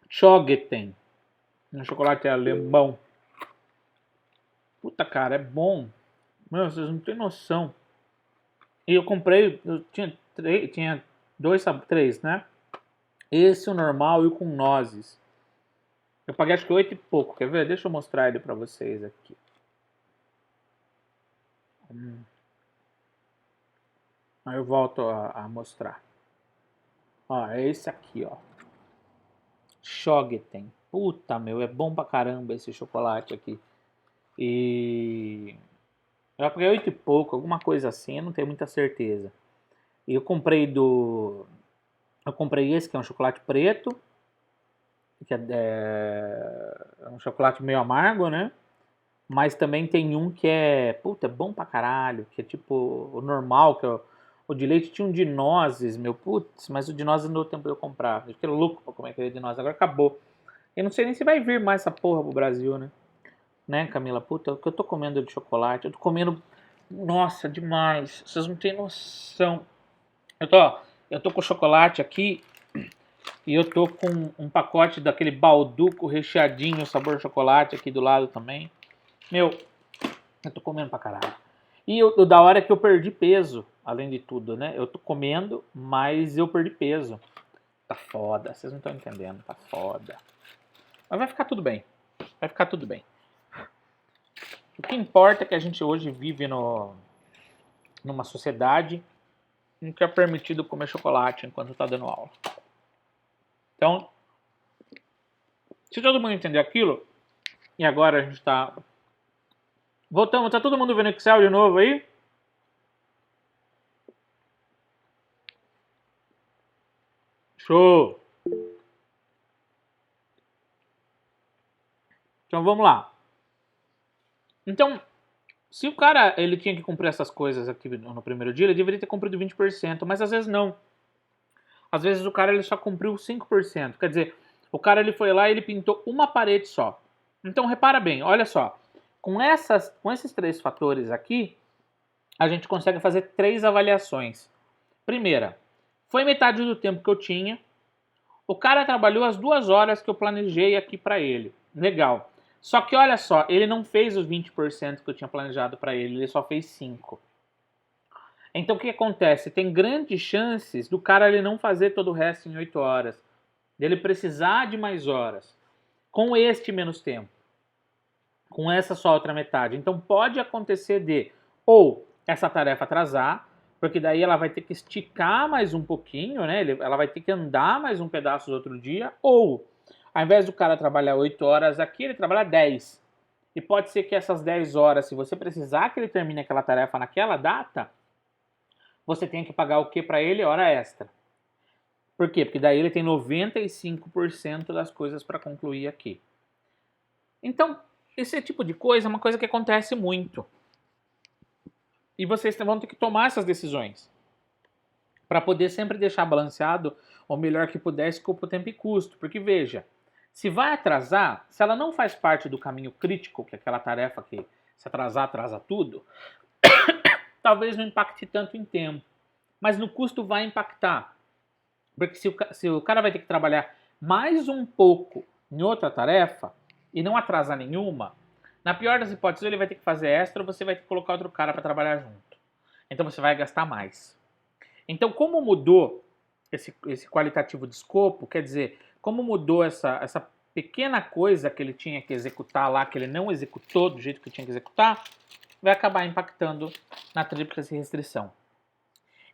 Schoggeten. Um chocolate alemão. Puta, cara, é bom. Meu, vocês não têm noção. E eu comprei, eu tinha 3, né? Esse, o normal e o com nozes. Eu paguei acho que 8 e pouco. Quer ver? Deixa eu mostrar ele pra vocês aqui. Aí eu volto a mostrar. Ó, é esse aqui, ó. Schoggeten. Puta, meu, é bom pra caramba esse chocolate aqui. E eu paguei 8 e pouco, alguma coisa assim, eu não tenho muita certeza. E eu comprei esse que é um chocolate preto, que é um chocolate meio amargo, né? Mas também tem um que puta, é bom pra caralho, que é tipo o normal, que é o de leite. Tinha um de nozes, meu, putz, mas o de nozes não deu tempo de eu comprar. Eu fiquei louco pra comer aquele de nozes, agora acabou. Eu não sei nem se vai vir mais essa porra pro Brasil, né? Né, Camila? Puta, o que eu tô comendo de chocolate? Eu tô comendo... Nossa, demais. Vocês não têm noção. Eu tô com chocolate aqui e eu tô com um pacote daquele balduco recheadinho, sabor chocolate aqui do lado também. Meu, eu tô comendo pra caralho. E o da hora é que eu perdi peso, além de tudo, né? Eu tô comendo, mas eu perdi peso. Tá foda, vocês não estão entendendo, tá foda. Mas vai ficar tudo bem. Vai ficar tudo bem. O que importa é que a gente hoje vive numa sociedade em que é permitido comer chocolate enquanto tá dando aula. Então, se todo mundo entender aquilo, e agora a gente tá... Voltamos, tá todo mundo vendo Excel de novo aí? Show! Então vamos lá. Então, se o cara ele tinha que cumprir essas coisas aqui no primeiro dia, ele deveria ter cumprido 20%, mas às vezes não. Às vezes o cara ele só cumpriu 5%. Quer dizer, o cara ele foi lá e ele pintou uma parede só. Então repara bem, olha só. Com esses três fatores aqui, a gente consegue fazer 3 avaliações. Primeira, foi metade do tempo que eu tinha. O cara trabalhou as 2 horas que eu planejei aqui para ele. Legal. Só que olha só, ele não fez os 20% que eu tinha planejado para ele só fez 5%. Então o que acontece? Tem grandes chances do cara ele não fazer todo o resto em 8 horas. Dele precisar de mais horas. Com este menos tempo. Com essa só outra metade. Então pode acontecer de ou essa tarefa atrasar, porque daí ela vai ter que esticar mais um pouquinho, né? Ela vai ter que andar mais um pedaço do outro dia, ou ao invés do cara trabalhar 8 horas aqui, ele trabalha 10. E pode ser que essas 10 horas, se você precisar que ele termine aquela tarefa naquela data, você tenha que pagar o que para ele? Hora extra. Por quê? Porque daí ele tem 95% das coisas para concluir aqui. Então, esse tipo de coisa é uma coisa que acontece muito. E vocês vão ter que tomar essas decisões para poder sempre deixar balanceado o melhor que puder escopo, tempo e custo. Porque veja, se vai atrasar, se ela não faz parte do caminho crítico, que é aquela tarefa que se atrasar, atrasa tudo, talvez não impacte tanto em tempo. Mas no custo vai impactar. Porque se o cara vai ter que trabalhar mais um pouco em outra tarefa e não atrasar nenhuma, na pior das hipóteses ele vai ter que fazer extra ou você vai ter que colocar outro cara para trabalhar junto. Então você vai gastar mais. Então como mudou esse qualitativo de escopo, quer dizer, como mudou essa pequena coisa que ele tinha que executar lá, que ele não executou do jeito que tinha que executar, vai acabar impactando na tríplice restrição.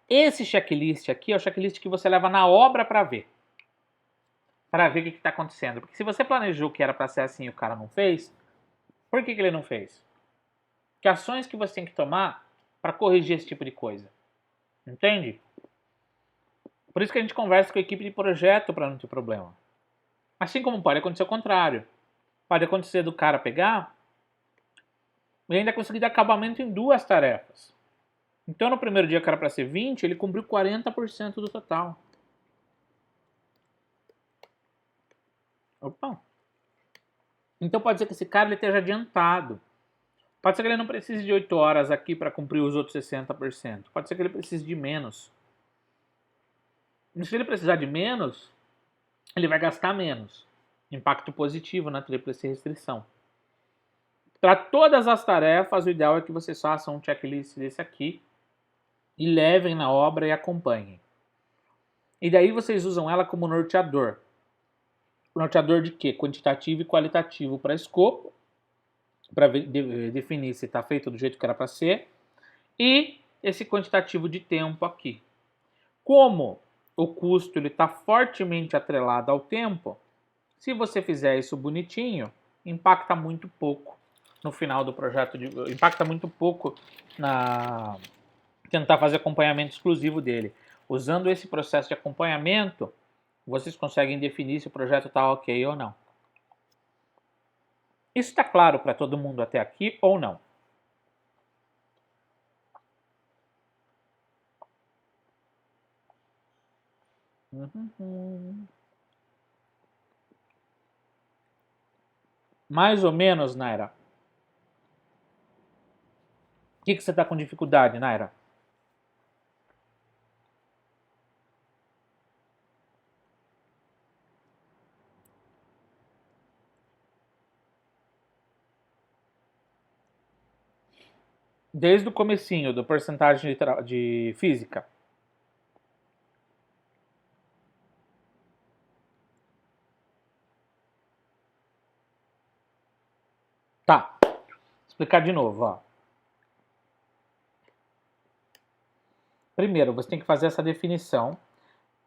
Esse checklist aqui é o checklist que você leva na obra para ver. Para ver o que está acontecendo. Porque se você planejou que era para ser assim e o cara não fez, por que ele não fez? Que ações que você tem que tomar para corrigir esse tipo de coisa? Entende? Por isso que a gente conversa com a equipe de projeto para não ter problema. Assim como pode acontecer o contrário. Pode acontecer do cara pegar e ainda conseguir dar acabamento em 2 tarefas. Então no primeiro dia que era para ser 20, ele cumpriu 40% do total. Opa. Então pode ser que esse cara ele esteja adiantado. Pode ser que ele não precise de 8 horas aqui para cumprir os outros 60%. Pode ser que ele precise de menos. E se ele precisar de menos, ele vai gastar menos. Impacto positivo na tríplice restrição. Para todas as tarefas, o ideal é que vocês façam um checklist desse aqui e levem na obra e acompanhem. E daí vocês usam ela como norteador. Norteador de quê? Quantitativo e qualitativo para escopo, para definir se está feito do jeito que era para ser, e esse quantitativo de tempo aqui. Como o custo está fortemente atrelado ao tempo, se você fizer isso bonitinho, impacta muito pouco no final do projeto, impacta muito pouco na tentar fazer acompanhamento exclusivo dele. Usando esse processo de acompanhamento, vocês conseguem definir se o projeto está ok ou não. Isso está claro para todo mundo até aqui ou não? Mais ou menos, Naira. O que você está com dificuldade, Naira? Desde o comecinho do porcentagem de física. Tá. Vou explicar de novo, ó. Primeiro, você tem que fazer essa definição,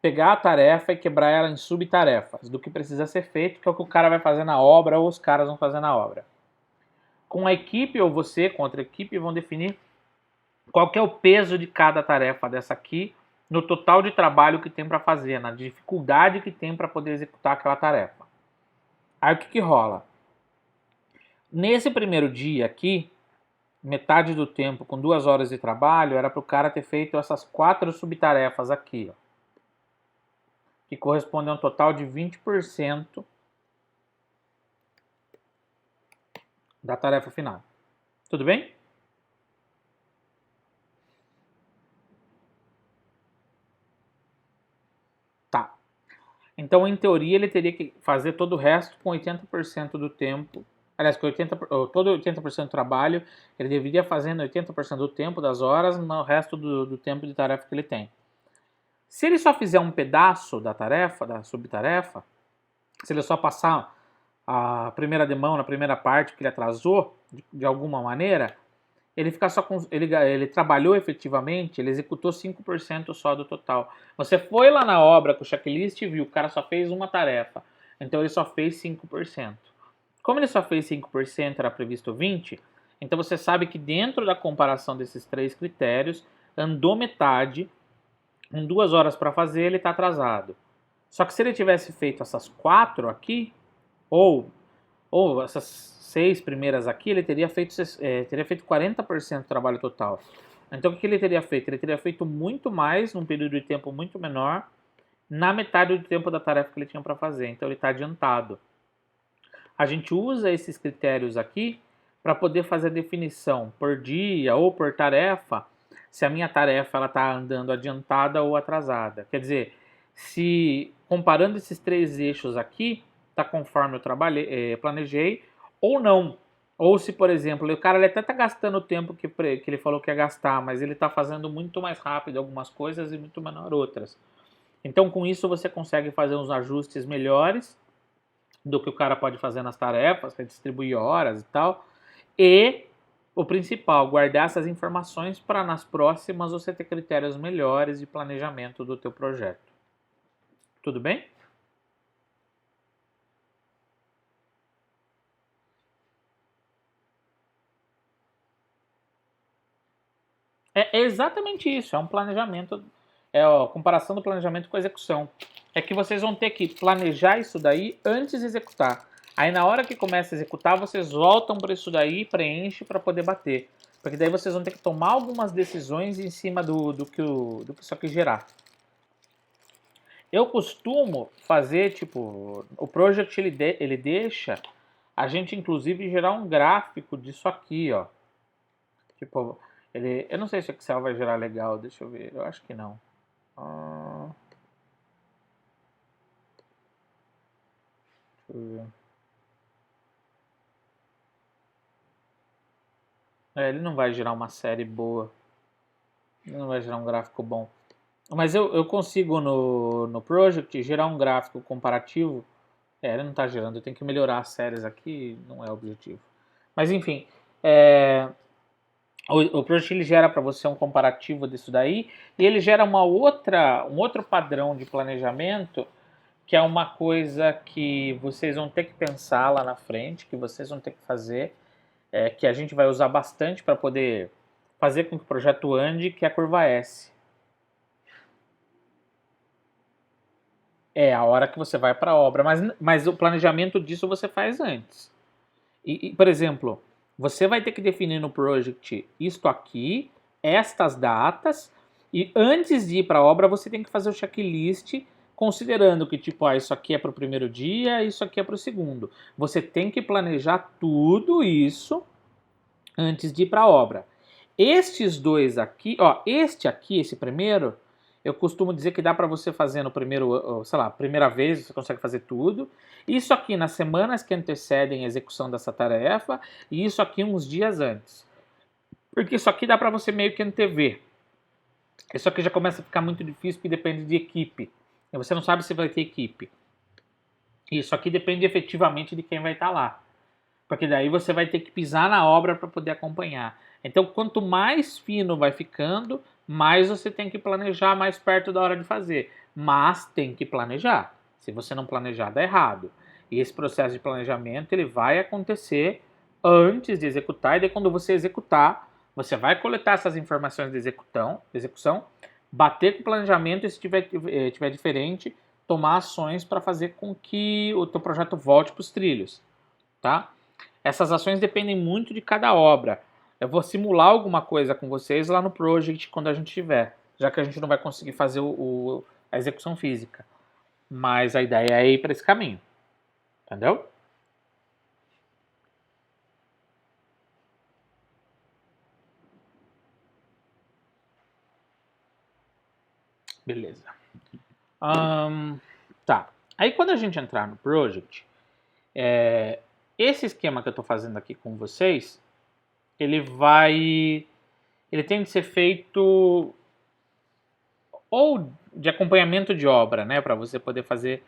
pegar a tarefa e quebrar ela em subtarefas do que precisa ser feito, que é o que o cara vai fazer na obra ou os caras vão fazer na obra. Com a equipe ou você, com outra equipe, vão definir qual que é o peso de cada tarefa dessa aqui no total de trabalho que tem para fazer, na dificuldade que tem para poder executar aquela tarefa. Aí o que rola? Nesse primeiro dia aqui, metade do tempo, com 2 horas de trabalho, era para o cara ter feito essas 4 subtarefas aqui, ó, que correspondem a um total de 20% da tarefa final. Tudo bem? Tá. Então, em teoria, ele teria que fazer todo o resto com 80% do tempo. Aliás, com todo 80% do trabalho, ele deveria fazer no 80% do tempo, das horas, no resto do tempo de tarefa que ele tem. Se ele só fizer um pedaço da tarefa, da subtarefa, se ele só passar a primeira demão na primeira parte que ele atrasou, de alguma maneira, ele fica só com, ele trabalhou efetivamente, ele executou 5% só do total. Você foi lá na obra com o checklist e viu, o cara só fez uma tarefa, então ele só fez 5%. Como ele só fez 5%, era previsto 20%, então você sabe que dentro da comparação desses 3 critérios, andou metade, com 2 horas para fazer, ele está atrasado. Só que se ele tivesse feito essas 4 aqui, ou essas 6 primeiras aqui, ele teria feito 40% do trabalho total. Então o que ele teria feito? Ele teria feito muito mais, num período de tempo muito menor, na metade do tempo da tarefa que ele tinha para fazer. Então ele está adiantado. A gente usa esses critérios aqui para poder fazer a definição por dia ou por tarefa, se a minha tarefa está andando adiantada ou atrasada. Quer dizer, se comparando esses 3 eixos aqui, está conforme eu planejei ou não. Ou se, por exemplo, o cara ele até está gastando o tempo que ele falou que ia gastar, mas ele está fazendo muito mais rápido algumas coisas e muito menor outras. Então, com isso, você consegue fazer uns ajustes melhores do que o cara pode fazer nas tarefas, redistribuir horas e tal. E o principal, guardar essas informações para nas próximas você ter critérios melhores de planejamento do teu projeto. Tudo bem? É exatamente isso, é um planejamento, é a comparação do planejamento com a execução. É que vocês vão ter que planejar isso daí antes de executar. Aí na hora que começa a executar, vocês voltam para isso daí e preenchem para poder bater. Porque daí vocês vão ter que tomar algumas decisões em cima do que isso aqui gerar. Eu costumo fazer, tipo, o project ele deixa a gente inclusive gerar um gráfico disso aqui, ó. Tipo, eu não sei se o Excel vai gerar legal, deixa eu ver, eu acho que não. Deixa eu ver. Ele não vai gerar uma série boa. Ele não vai gerar um gráfico bom. Mas eu consigo no Project gerar um gráfico comparativo. Ele não está gerando, eu tenho que melhorar as séries aqui, não é o objetivo. Mas enfim, o Project ele gera para você um comparativo disso daí, e ele gera um outro padrão de planejamento, que é uma coisa que vocês vão ter que pensar lá na frente, que vocês vão ter que fazer, que a gente vai usar bastante para poder fazer com que o projeto ande, que é a curva S. É a hora que você vai para a obra, mas o planejamento disso você faz antes. Por exemplo, você vai ter que definir no project isto aqui, estas datas, e antes de ir para a obra você tem que fazer o checklist considerando que, tipo, isso aqui é para o primeiro dia, isso aqui é para o segundo. Você tem que planejar tudo isso antes de ir para a obra. Estes dois aqui, ó, este aqui, esse primeiro, eu costumo dizer que dá para você fazer no primeiro, sei lá, primeira vez, você consegue fazer tudo. Isso aqui nas semanas que antecedem a execução dessa tarefa e isso aqui uns dias antes. Porque isso aqui dá para você meio que antever. Isso aqui já começa a ficar muito difícil porque depende de equipe. E você não sabe se vai ter equipe. Isso aqui depende efetivamente de quem vai estar lá. Porque daí você vai ter que pisar na obra para poder acompanhar. Então, quanto mais fino vai ficando, mais você tem que planejar mais perto da hora de fazer. Mas tem que planejar. Se você não planejar, dá errado. E esse processo de planejamento ele vai acontecer antes de executar. E daí, quando você executar, você vai coletar essas informações de execução, bater com o planejamento e se tiver diferente, tomar ações para fazer com que o teu projeto volte para os trilhos. Tá? Essas ações dependem muito de cada obra. Eu vou simular alguma coisa com vocês lá no Project quando a gente tiver, já que a gente não vai conseguir fazer a execução física. Mas a ideia é ir para esse caminho. Entendeu? Beleza. Tá. Aí quando a gente entrar no Project, esse esquema que eu estou fazendo aqui com vocês, ele tem de ser feito ou de acompanhamento de obra, né, para você poder fazer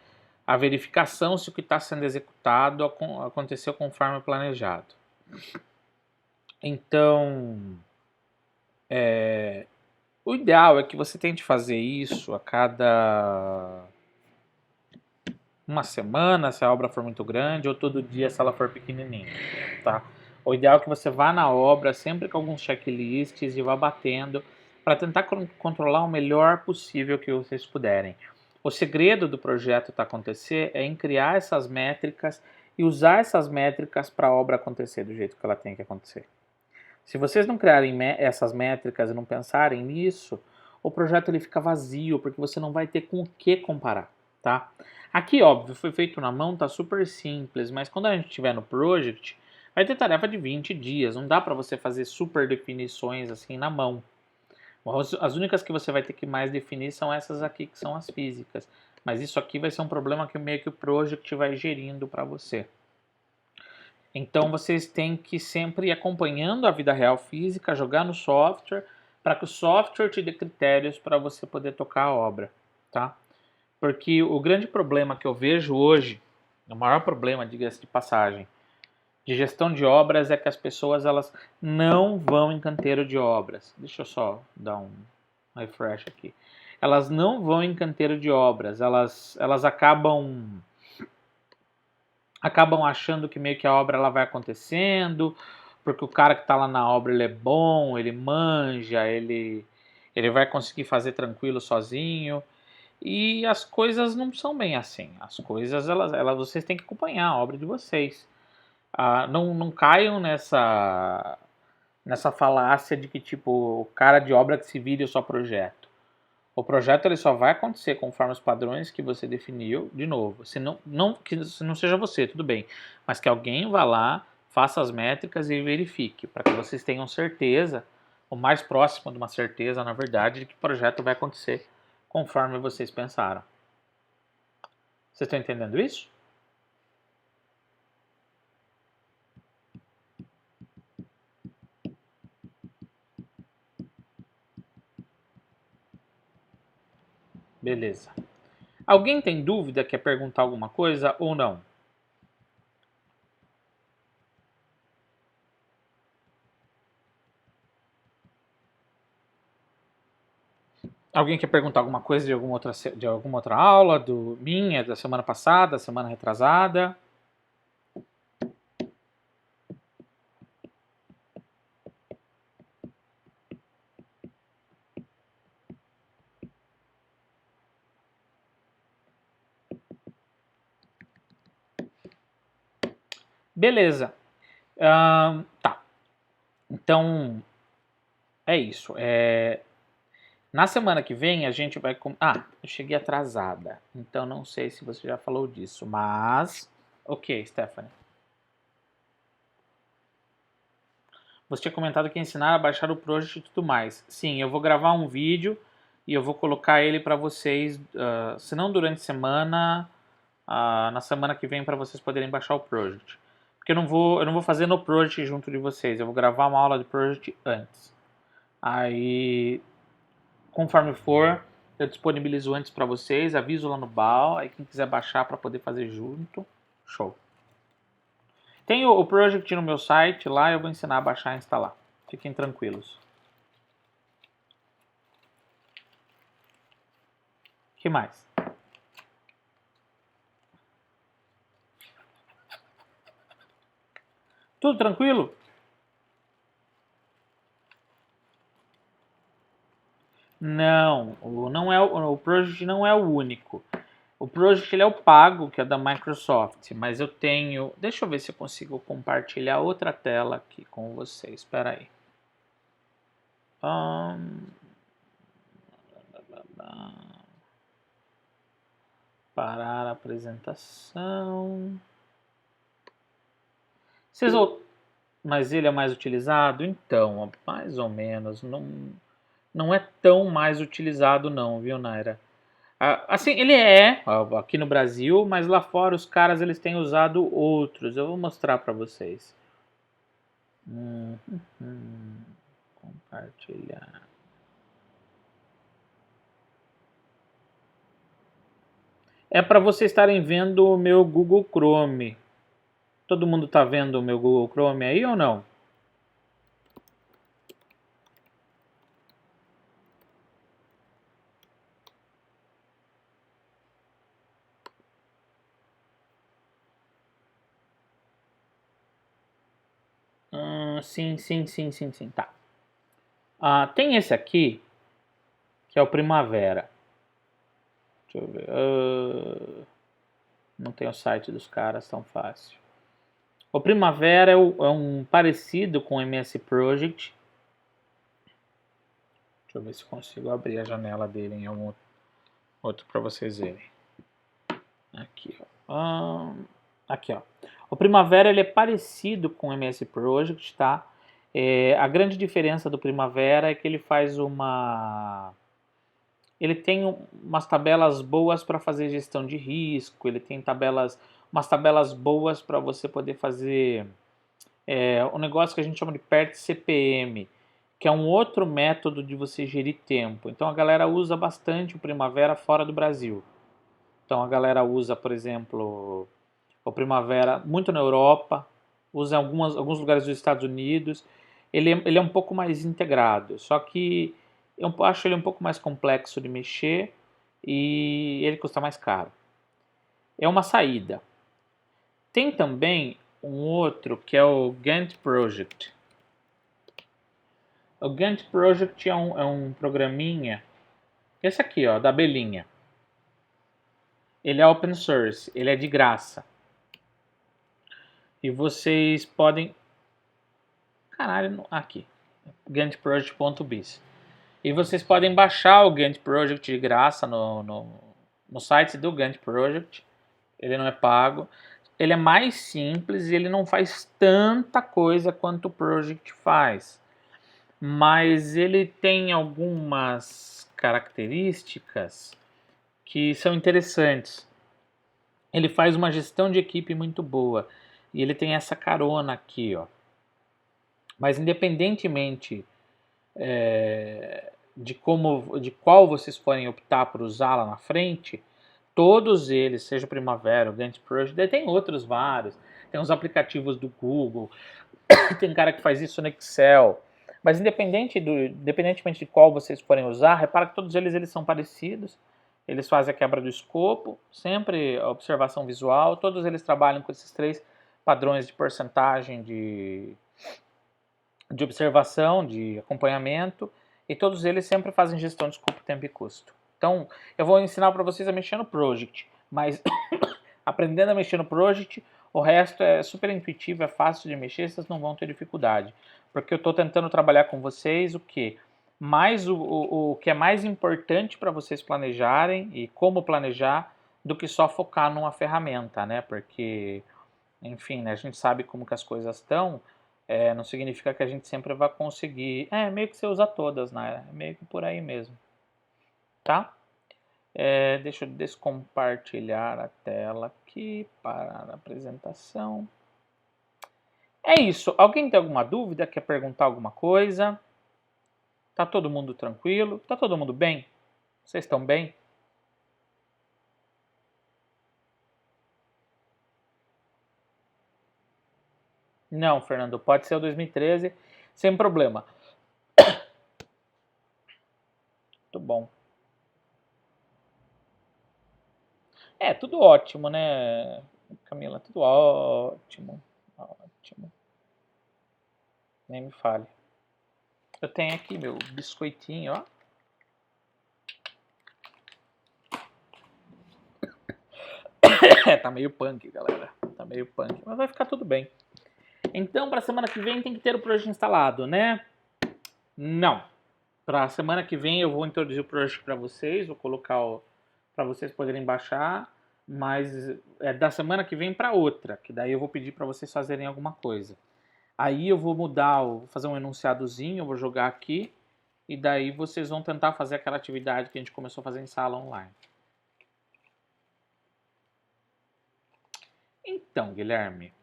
a verificação se o que está sendo executado aconteceu conforme planejado. Então, o ideal é que você tente fazer isso a cada uma semana, se a obra for muito grande, ou todo dia se ela for pequenininha, tá? O ideal é que você vá na obra sempre com alguns checklists e vá batendo para tentar controlar o melhor possível que vocês puderem. O segredo do projeto acontecer é em criar essas métricas e usar essas métricas para a obra acontecer do jeito que ela tem que acontecer. Se vocês não criarem essas métricas e não pensarem nisso, o projeto ele fica vazio, porque você não vai ter com o que comparar, tá? Aqui, óbvio, foi feito na mão, tá super simples, mas quando a gente estiver no project, vai ter tarefa de 20 dias, não dá para você fazer super definições assim na mão. As únicas que você vai ter que mais definir são essas aqui, que são as físicas. Mas isso aqui vai ser um problema que meio que o project vai gerindo para você. Então vocês têm que sempre ir acompanhando a vida real física, jogar no software, para que o software te dê critérios para você poder tocar a obra, tá? Porque o grande problema que eu vejo hoje, o maior problema, diga-se de passagem, de gestão de obras é que as pessoas elas não vão em canteiro de obras. Deixa eu só dar um refresh aqui. Elas não vão em canteiro de obras, elas acabam achando que meio que a obra ela vai acontecendo, porque o cara que está lá na obra ele é bom, ele manja, ele vai conseguir fazer tranquilo sozinho. E as coisas não são bem assim. As coisas, vocês têm que acompanhar a obra de vocês. Não caiam nessa falácia de que, tipo, o cara de obra que se vire o seu projeto. O projeto ele só vai acontecer conforme os padrões que você definiu, de novo. Se não seja você, tudo bem. Mas que alguém vá lá, faça as métricas e verifique, para que vocês tenham certeza, o mais próximo de uma certeza, na verdade, de que o projeto vai acontecer conforme vocês pensaram. Vocês estão entendendo isso? Beleza. Alguém tem dúvida, quer perguntar alguma coisa ou não? Alguém quer perguntar alguma coisa de alguma outra aula, minha, da semana passada, da semana retrasada? Beleza. Tá. Então, é isso. Na semana que vem a gente vai... eu cheguei atrasada, então não sei se você já falou disso, mas... Ok, Stephanie. Você tinha comentado que ia ensinar a baixar o Project e tudo mais. Sim, eu vou gravar um vídeo e eu vou colocar ele para vocês, se não durante a semana, na semana que vem para vocês poderem baixar o Project. Porque eu não vou fazer no Project junto de vocês, eu vou gravar uma aula de Project antes. Aí, conforme for, eu disponibilizo antes para vocês, aviso lá no BAL, aí quem quiser baixar para poder fazer junto, show. Tem o Project no meu site, lá eu vou ensinar a baixar e instalar. Fiquem tranquilos. O que mais? Tudo tranquilo? Não, o Project não é o único. O Project ele é o pago, que é da Microsoft, mas eu tenho... Deixa eu ver se eu consigo compartilhar outra tela aqui com vocês. Espera aí. Parar a apresentação. Mas ele é mais utilizado? Então, mais ou menos. Não é tão mais utilizado não, viu, Naira? Assim, ele é aqui no Brasil, mas lá fora os caras eles têm usado outros. Eu vou mostrar para vocês. Compartilhar. É para vocês estarem vendo o meu Google Chrome. Todo mundo está vendo o meu Google Chrome aí ou não? Sim, tá. Tem esse aqui, que é o Primavera. Deixa eu ver. Não tem o site dos caras tão fácil. O Primavera é um parecido com o MS Project. Deixa eu ver se consigo abrir a janela dele em algum outro para vocês verem. Aqui, ó. Aqui, ó. O Primavera ele é parecido com o MS Project, tá? A grande diferença do Primavera é que ele faz ele tem umas tabelas boas para fazer gestão de risco, ele tem umas tabelas boas para você poder fazer um negócio que a gente chama de PERT CPM, que é um outro método de você gerir tempo. Então a galera usa bastante o Primavera fora do Brasil. Então a galera usa, por exemplo, o Primavera muito na Europa, usa em alguns lugares dos Estados Unidos. Ele é um pouco mais integrado, só que eu acho ele um pouco mais complexo de mexer e ele custa mais caro. É uma saída. Tem também um outro que é o Gantt Project. O Gantt Project é um programinha, esse aqui, ó, da abelhinha. Ele é open source, ele é de graça. E vocês podem... Caralho, aqui. GanttProject.biz. E vocês podem baixar o Gantt Project de graça no site do Gantt Project. Ele não é pago. Ele é mais simples e ele não faz tanta coisa quanto o Project faz. Mas ele tem algumas características que são interessantes. Ele faz uma gestão de equipe muito boa. E ele tem essa carona aqui, ó. Mas independentemente de qual vocês forem optar por usar lá na frente, todos eles, seja o Primavera, o Gantt Project, tem outros vários. Tem os aplicativos do Google, tem cara que faz isso no Excel. Mas independentemente de qual vocês forem usar, repara que todos eles são parecidos. Eles fazem a quebra do escopo, sempre a observação visual. Todos eles trabalham com esses 3 padrões de porcentagem de observação, de acompanhamento. E todos eles sempre fazem gestão de escopo, tempo e custo. Então, eu vou ensinar para vocês a mexer no Project. Mas aprendendo a mexer no Project, o resto é super intuitivo, é fácil de mexer, vocês não vão ter dificuldade. Porque eu estou tentando trabalhar com vocês o quê? mais o que é mais importante para vocês planejarem e como planejar do que só focar numa ferramenta, né? Porque, enfim, né, a gente sabe como que as coisas estão, não significa que a gente sempre vai conseguir. Meio que você usa todas, né? É meio que por aí mesmo, tá? Deixa eu descompartilhar a tela aqui para a apresentação. É isso. Alguém tem alguma dúvida? Quer perguntar alguma coisa? Tá todo mundo tranquilo? Tá todo mundo bem? Vocês estão bem? Não, Fernando, pode ser o 2013, sem problema. Muito bom. Tudo ótimo, né, Camila? Tudo ótimo. Ótimo. Nem me fale. Eu tenho aqui meu biscoitinho, ó. Tá meio punk, galera. Tá meio punk, mas vai ficar tudo bem. Então, para semana que vem tem que ter o Project instalado, né? Não. Para semana que vem eu vou introduzir o Project para vocês, vou colocar para vocês poderem baixar, mas é da semana que vem para outra, que daí eu vou pedir para vocês fazerem alguma coisa. Aí eu vou mudar, vou fazer um enunciadozinho, eu vou jogar aqui, e daí vocês vão tentar fazer aquela atividade que a gente começou a fazer em sala online. Então, Guilherme,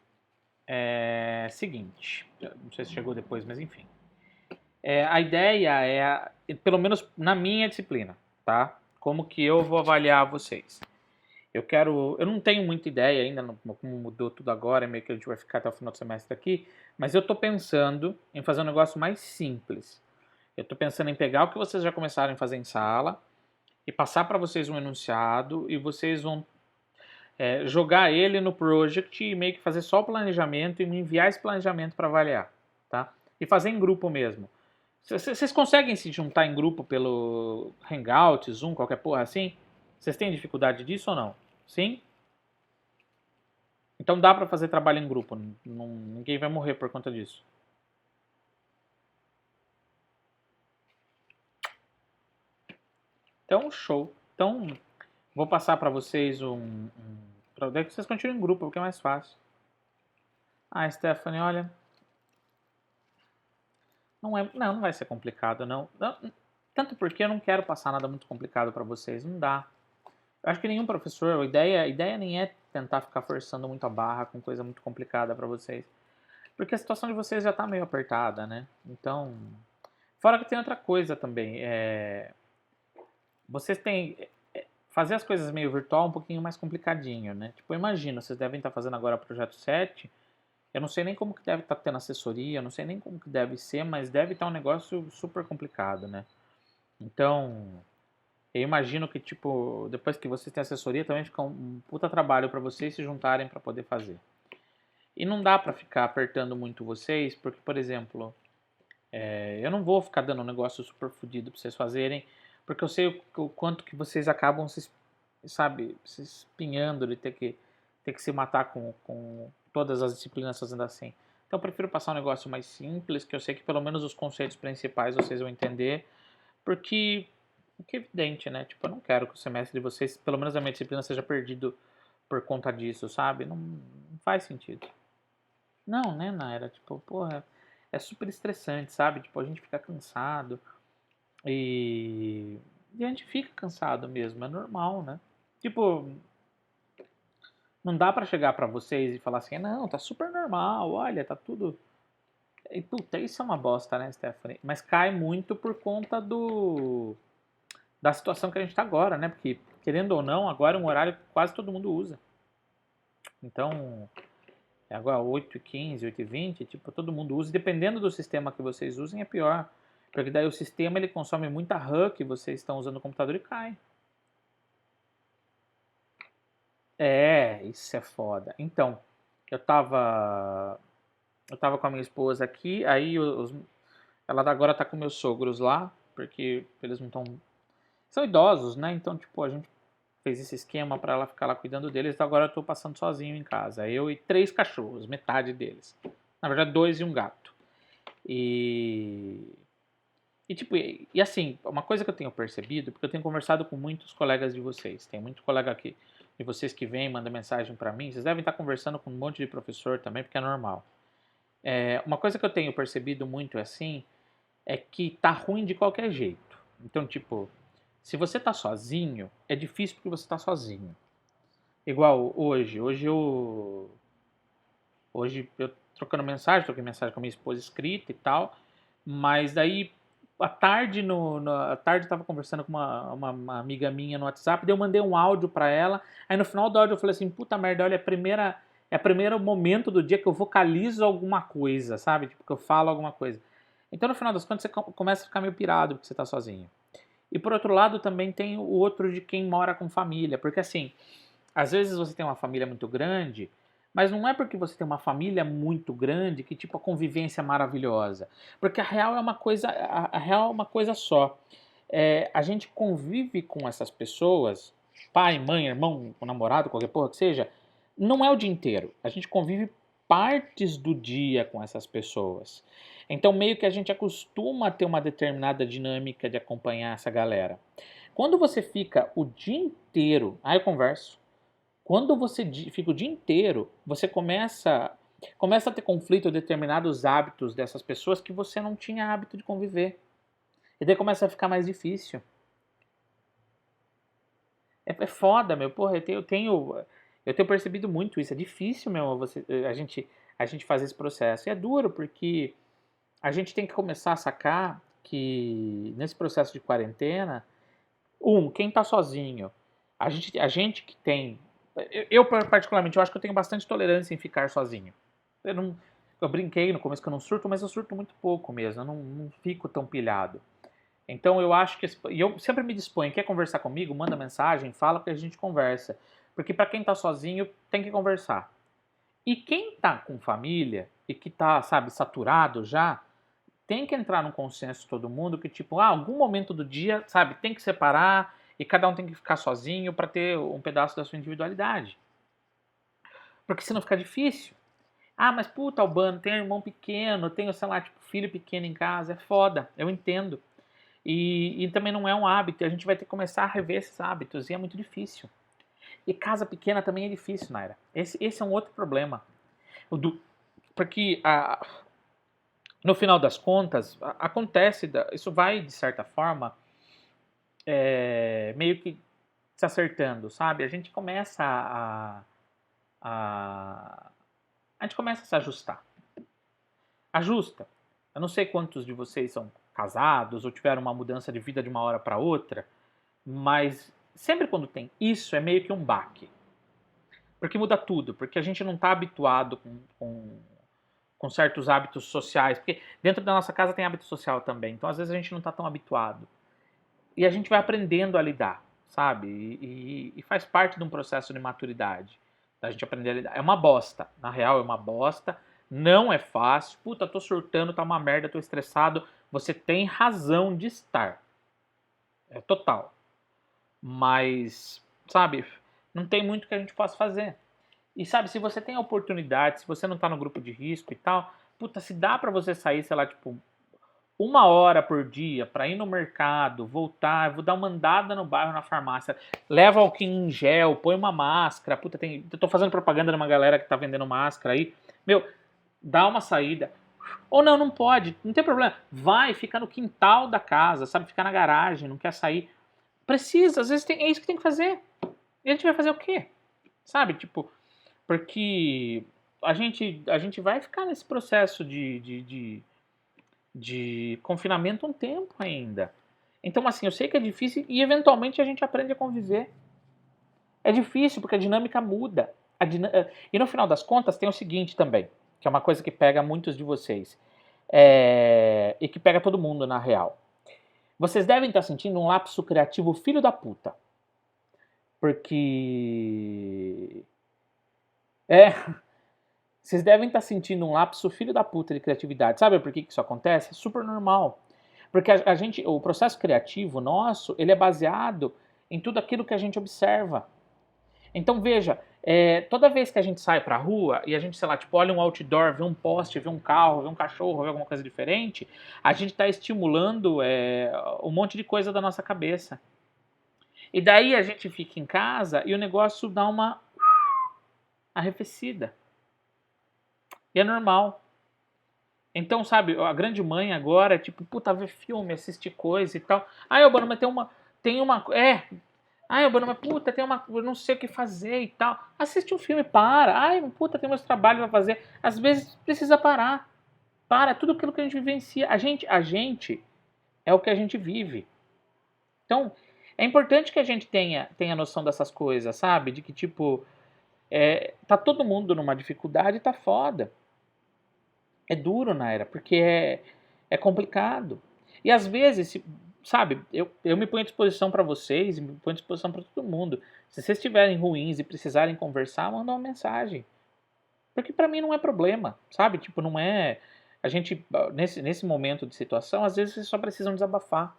seguinte, não sei se chegou depois, mas enfim. A ideia pelo menos na minha disciplina, tá? Como que eu vou avaliar vocês? Eu não tenho muita ideia ainda, como mudou tudo agora, meio que a gente vai ficar até o final do semestre aqui, mas eu tô pensando em fazer um negócio mais simples. Eu tô pensando em pegar o que vocês já começaram a fazer em sala e passar para vocês um enunciado e vocês vão jogar ele no project e meio que fazer só o planejamento e me enviar esse planejamento para avaliar, tá? E fazer em grupo mesmo. Vocês conseguem se juntar em grupo pelo Hangout, Zoom, qualquer porra assim? Vocês têm dificuldade disso ou não? Sim? Então dá pra fazer trabalho em grupo. Ninguém vai morrer por conta disso. Então, show. Então, vou passar pra vocês pra que vocês continuem em grupo, porque é mais fácil. Stephanie, olha... Não vai ser complicado, não. Tanto porque eu não quero passar nada muito complicado pra vocês. Não dá. Eu acho que nenhum professor, a ideia nem é tentar ficar forçando muito a barra com coisa muito complicada para vocês. Porque a situação de vocês já tá meio apertada, né? Então, fora que tem outra coisa também. Vocês têm... Fazer as coisas meio virtual é um pouquinho mais complicadinho, né? Tipo, eu imagino, vocês devem estar fazendo agora o Projeto 7. Eu não sei nem como que deve estar tendo assessoria, eu não sei nem como que deve ser, mas deve estar um negócio super complicado, né? Então... Eu imagino que, tipo, depois que vocês têm assessoria, também fica um puta trabalho para vocês se juntarem para poder fazer. E não dá para ficar apertando muito vocês, porque, por exemplo, eu não vou ficar dando um negócio super fodido para vocês fazerem, porque eu sei o quanto que vocês acabam se espinhando de ter que se matar com todas as disciplinas fazendo assim. Então eu prefiro passar um negócio mais simples, que eu sei que pelo menos os conceitos principais vocês vão entender, porque é evidente, né? Tipo, eu não quero que o semestre de vocês, pelo menos a minha disciplina, seja perdido por conta disso, sabe? Não faz sentido. Não, né, Naira? Tipo, porra, é super estressante, sabe? Tipo, a gente fica cansado e a gente fica cansado mesmo, é normal, né? Tipo, não dá pra chegar pra vocês e falar assim, não, tá super normal, olha, tá tudo... E, puta, isso é uma bosta, né, Stephanie? Mas cai muito por conta da situação que a gente está agora, né? Porque, querendo ou não, agora é um horário que quase todo mundo usa. Então, agora 8h15, 8h20, tipo, todo mundo usa. E dependendo do sistema que vocês usem, é pior. Porque daí o sistema, ele consome muita RAM que vocês estão usando no computador e cai. Isso é foda. Então, eu tava com a minha esposa aqui, aí ela agora tá com meus sogros lá, porque eles não estão... São idosos, né? Então, tipo, a gente fez esse esquema para ela ficar lá cuidando deles, então agora eu tô passando sozinho em casa. Eu e 3 cachorros, metade deles. Na verdade, 2 e um gato. E E tipo, e assim, uma coisa que eu tenho percebido, porque eu tenho conversado com muitos colegas de vocês, tem muito colega aqui de vocês que vem, manda mensagem para mim, vocês devem estar conversando com um monte de professor também, porque é normal. Uma coisa que eu tenho percebido muito assim, é que tá ruim de qualquer jeito. Então, tipo, se você tá sozinho, é difícil porque você tá sozinho. Igual hoje. Hoje eu trocando mensagem, troquei mensagem com a minha esposa escrita e tal. Mas daí, à tarde, à tarde eu tava conversando com uma amiga minha no WhatsApp, daí eu mandei um áudio pra ela. Aí no final do áudio eu falei assim, puta merda, olha, é o primeiro momento do dia que eu vocalizo alguma coisa, sabe? Tipo, que eu falo alguma coisa. Então, no final das contas, você começa a ficar meio pirado porque você tá sozinho. E por outro lado, também tem o outro de quem mora com família. Porque assim, às vezes você tem uma família muito grande, mas não é porque você tem uma família muito grande que tipo a convivência é maravilhosa. Porque a real é uma coisa, a real é uma coisa só. A gente convive com essas pessoas, pai, mãe, irmão, namorado, qualquer porra que seja, não é o dia inteiro. A gente convive partes do dia com essas pessoas. Então meio que a gente acostuma a ter uma determinada dinâmica de acompanhar essa galera. Quando você fica o dia inteiro, aí eu converso. Quando você fica o dia inteiro, você começa a ter conflito com determinados hábitos dessas pessoas que você não tinha hábito de conviver. E daí começa a ficar mais difícil. É foda, meu. Porra, eu tenho percebido muito isso. É difícil mesmo a gente fazer esse processo. E é duro porque a gente tem que começar a sacar que nesse processo de quarentena, quem tá sozinho, a gente que tem. Eu, particularmente, eu acho que eu tenho bastante tolerância em ficar sozinho. Eu brinquei no começo que eu não surto, mas eu surto muito pouco mesmo. Eu não fico tão pilhado. Então eu acho que. E eu sempre me disponho, quer conversar comigo? Manda mensagem, fala que a gente conversa. Porque para quem tá sozinho, tem que conversar. E quem tá com família e que tá, sabe, saturado já, tem que entrar num consenso todo mundo que, tipo, algum momento do dia, sabe, tem que separar e cada um tem que ficar sozinho para ter um pedaço da sua individualidade. Porque senão fica difícil. Mas puta, Albano, tem irmão pequeno, tenho, sei lá, tipo, filho pequeno em casa, é foda, eu entendo. E também não é um hábito, a gente vai ter que começar a rever esses hábitos, e é muito difícil. E casa pequena também é difícil, Naira. Esse é um outro problema. Porque no final das contas, acontece, isso vai, de certa forma, meio que se acertando, sabe? A gente começa a gente começa a se ajustar. Ajusta. Eu não sei quantos de vocês são casados ou tiveram uma mudança de vida de uma hora para outra, mas sempre quando tem isso é meio que um baque. Porque muda tudo, porque a gente não está habituado com certos hábitos sociais, porque dentro da nossa casa tem hábito social também, então às vezes a gente não está tão habituado. E a gente vai aprendendo a lidar, sabe? E faz parte de um processo de maturidade, da gente aprender a lidar. É uma bosta, na real é uma bosta, não é fácil, puta, tô surtando, tá uma merda, tô estressado, você tem razão de estar, é total. Mas, sabe, não tem muito que a gente possa fazer. E sabe, se você tem a oportunidade, se você não tá no grupo de risco e tal, puta, se dá pra você sair, sei lá, tipo, 1 hora por dia pra ir no mercado, voltar, vou dar uma andada no bairro, na farmácia, leva álcool em gel, põe uma máscara, puta, eu tô fazendo propaganda de uma galera que tá vendendo máscara aí, meu, dá uma saída. Ou não, não pode, não tem problema, vai, fica no quintal da casa, sabe, fica na garagem, não quer sair. Precisa, às vezes é isso que tem que fazer. E a gente vai fazer o quê? Sabe, tipo, porque a gente vai ficar nesse processo de confinamento um tempo ainda. Então, assim, eu sei que é difícil e eventualmente a gente aprende a conviver. É difícil porque a dinâmica muda. E no final das contas tem o seguinte também, que é uma coisa que pega muitos de vocês. E que pega todo mundo na real. Vocês devem estar sentindo um lapso criativo filho da puta. Porque... Vocês devem estar sentindo um lapso filho da puta de criatividade. Sabe por que isso acontece? É super normal. Porque o processo criativo nosso, ele é baseado em tudo aquilo que a gente observa. Então veja, Toda vez que a gente sai pra rua e a gente, sei lá, tipo, olha um outdoor, vê um poste, vê um carro, vê um cachorro, vê alguma coisa diferente, a gente tá estimulando um monte de coisa da nossa cabeça. E daí a gente fica em casa e o negócio dá uma arrefecida. E é normal. Então, sabe, a grande mãe agora é tipo, puta, ver filme, assistir coisa e tal. Ai, Albano, mas tem uma, ai, Albano, mas puta, eu não sei o que fazer e tal. Assiste um filme, para. Ai, puta, tem meus trabalhos pra fazer. Às vezes precisa parar. Para, tudo aquilo que a gente vivencia. A gente é o que a gente vive. Então, é importante que a gente tenha noção dessas coisas, sabe? De que, tipo, tá todo mundo numa dificuldade e tá foda. É duro, Naira, porque é complicado. E às vezes, sabe, eu me ponho à disposição para vocês, me ponho à disposição para todo mundo. Se vocês estiverem ruins e precisarem conversar, manda uma mensagem. Porque para mim não é problema, sabe? Tipo, não é. A gente, nesse momento de situação, às vezes vocês só precisam desabafar.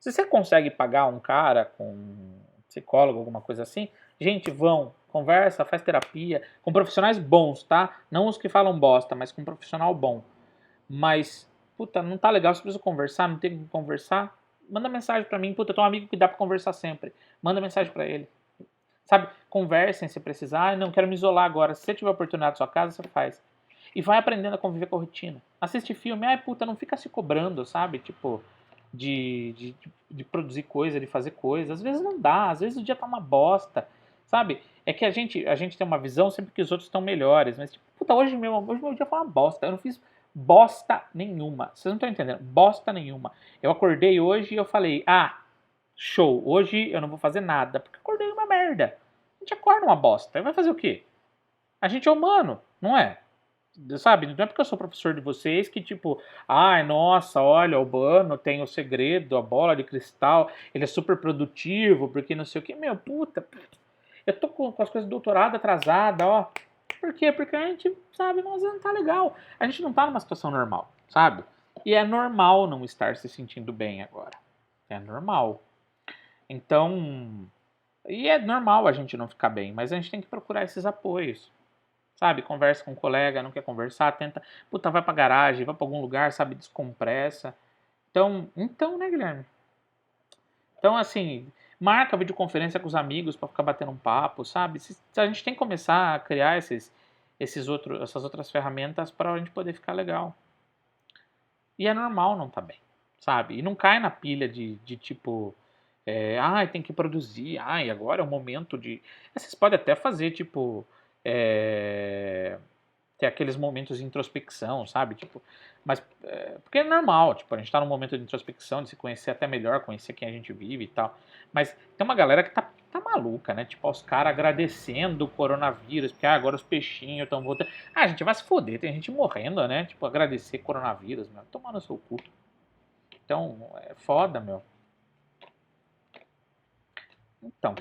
Se você consegue pagar um cara com um psicólogo, alguma coisa assim, gente, vão, conversa, faz terapia, com profissionais bons, tá? Não os que falam bosta, mas com um profissional bom. Mas, puta, não tá legal, você precisa conversar, não tem com que conversar, manda mensagem pra mim, puta, eu tenho um amigo que dá pra conversar sempre, manda mensagem pra ele. Sabe, conversem se precisar, não quero me isolar agora, se você tiver oportunidade na sua casa, você faz. E vai aprendendo a conviver com a rotina. Assiste filme, ai puta, não fica se cobrando, sabe, tipo, de produzir coisa, de fazer coisa. Às vezes não dá, às vezes o dia tá uma bosta, sabe? É que a gente tem uma visão sempre que os outros estão melhores, mas tipo, puta, hoje meu dia foi uma bosta, eu não fiz bosta nenhuma. Vocês não estão entendendo, bosta nenhuma. Eu acordei hoje e eu falei, show, hoje eu não vou fazer nada, porque acordei uma merda. A gente acorda uma bosta, vai fazer o quê? A gente é humano, não é? Sabe, não é porque eu sou professor de vocês que tipo, ai, nossa, olha, o Albano tem o segredo, a bola de cristal, ele é super produtivo, porque não sei o que. Meu, puta, eu tô com as coisas do doutorado atrasada, ó. Por quê? Porque a gente, sabe, não tá legal. A gente não tá numa situação normal, sabe? E é normal não estar se sentindo bem agora. É normal. Então, e é normal a gente não ficar bem, mas a gente tem que procurar esses apoios. Sabe, conversa com um colega, não quer conversar, tenta, puta, vai pra garagem, vai pra algum lugar, sabe, descompressa. Então, né, Guilherme? Então, assim, marca videoconferência com os amigos pra ficar batendo um papo, sabe? A gente tem que começar a criar essas outras ferramentas pra gente poder ficar legal. E é normal não tá bem, sabe? E não cai na pilha de tipo, tem que produzir, agora é o momento de. Vocês podem até fazer, tipo, ter aqueles momentos de introspecção, sabe? Tipo, mas porque é normal, tipo, a gente tá num momento de introspecção, de se conhecer até melhor, conhecer quem a gente vive e tal. Mas tem uma galera que tá maluca, né? Tipo, os caras agradecendo o coronavírus, porque agora os peixinhos estão voltando. A gente vai se foder, tem gente morrendo, né? Tipo, agradecer coronavírus, meu. Tomar no seu cu. Então, é foda, meu. Então,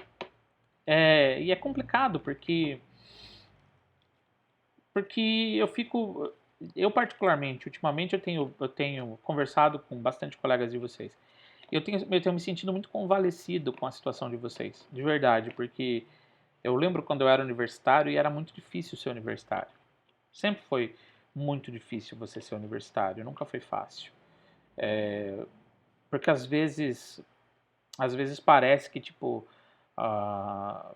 e é complicado, porque eu particularmente, ultimamente eu tenho conversado com bastante colegas de vocês. Eu tenho me sentido muito convalescido com a situação de vocês, de verdade, porque eu lembro quando eu era universitário e era muito difícil ser universitário. Sempre foi muito difícil você ser universitário, nunca foi fácil. Porque às vezes parece que tipo ah,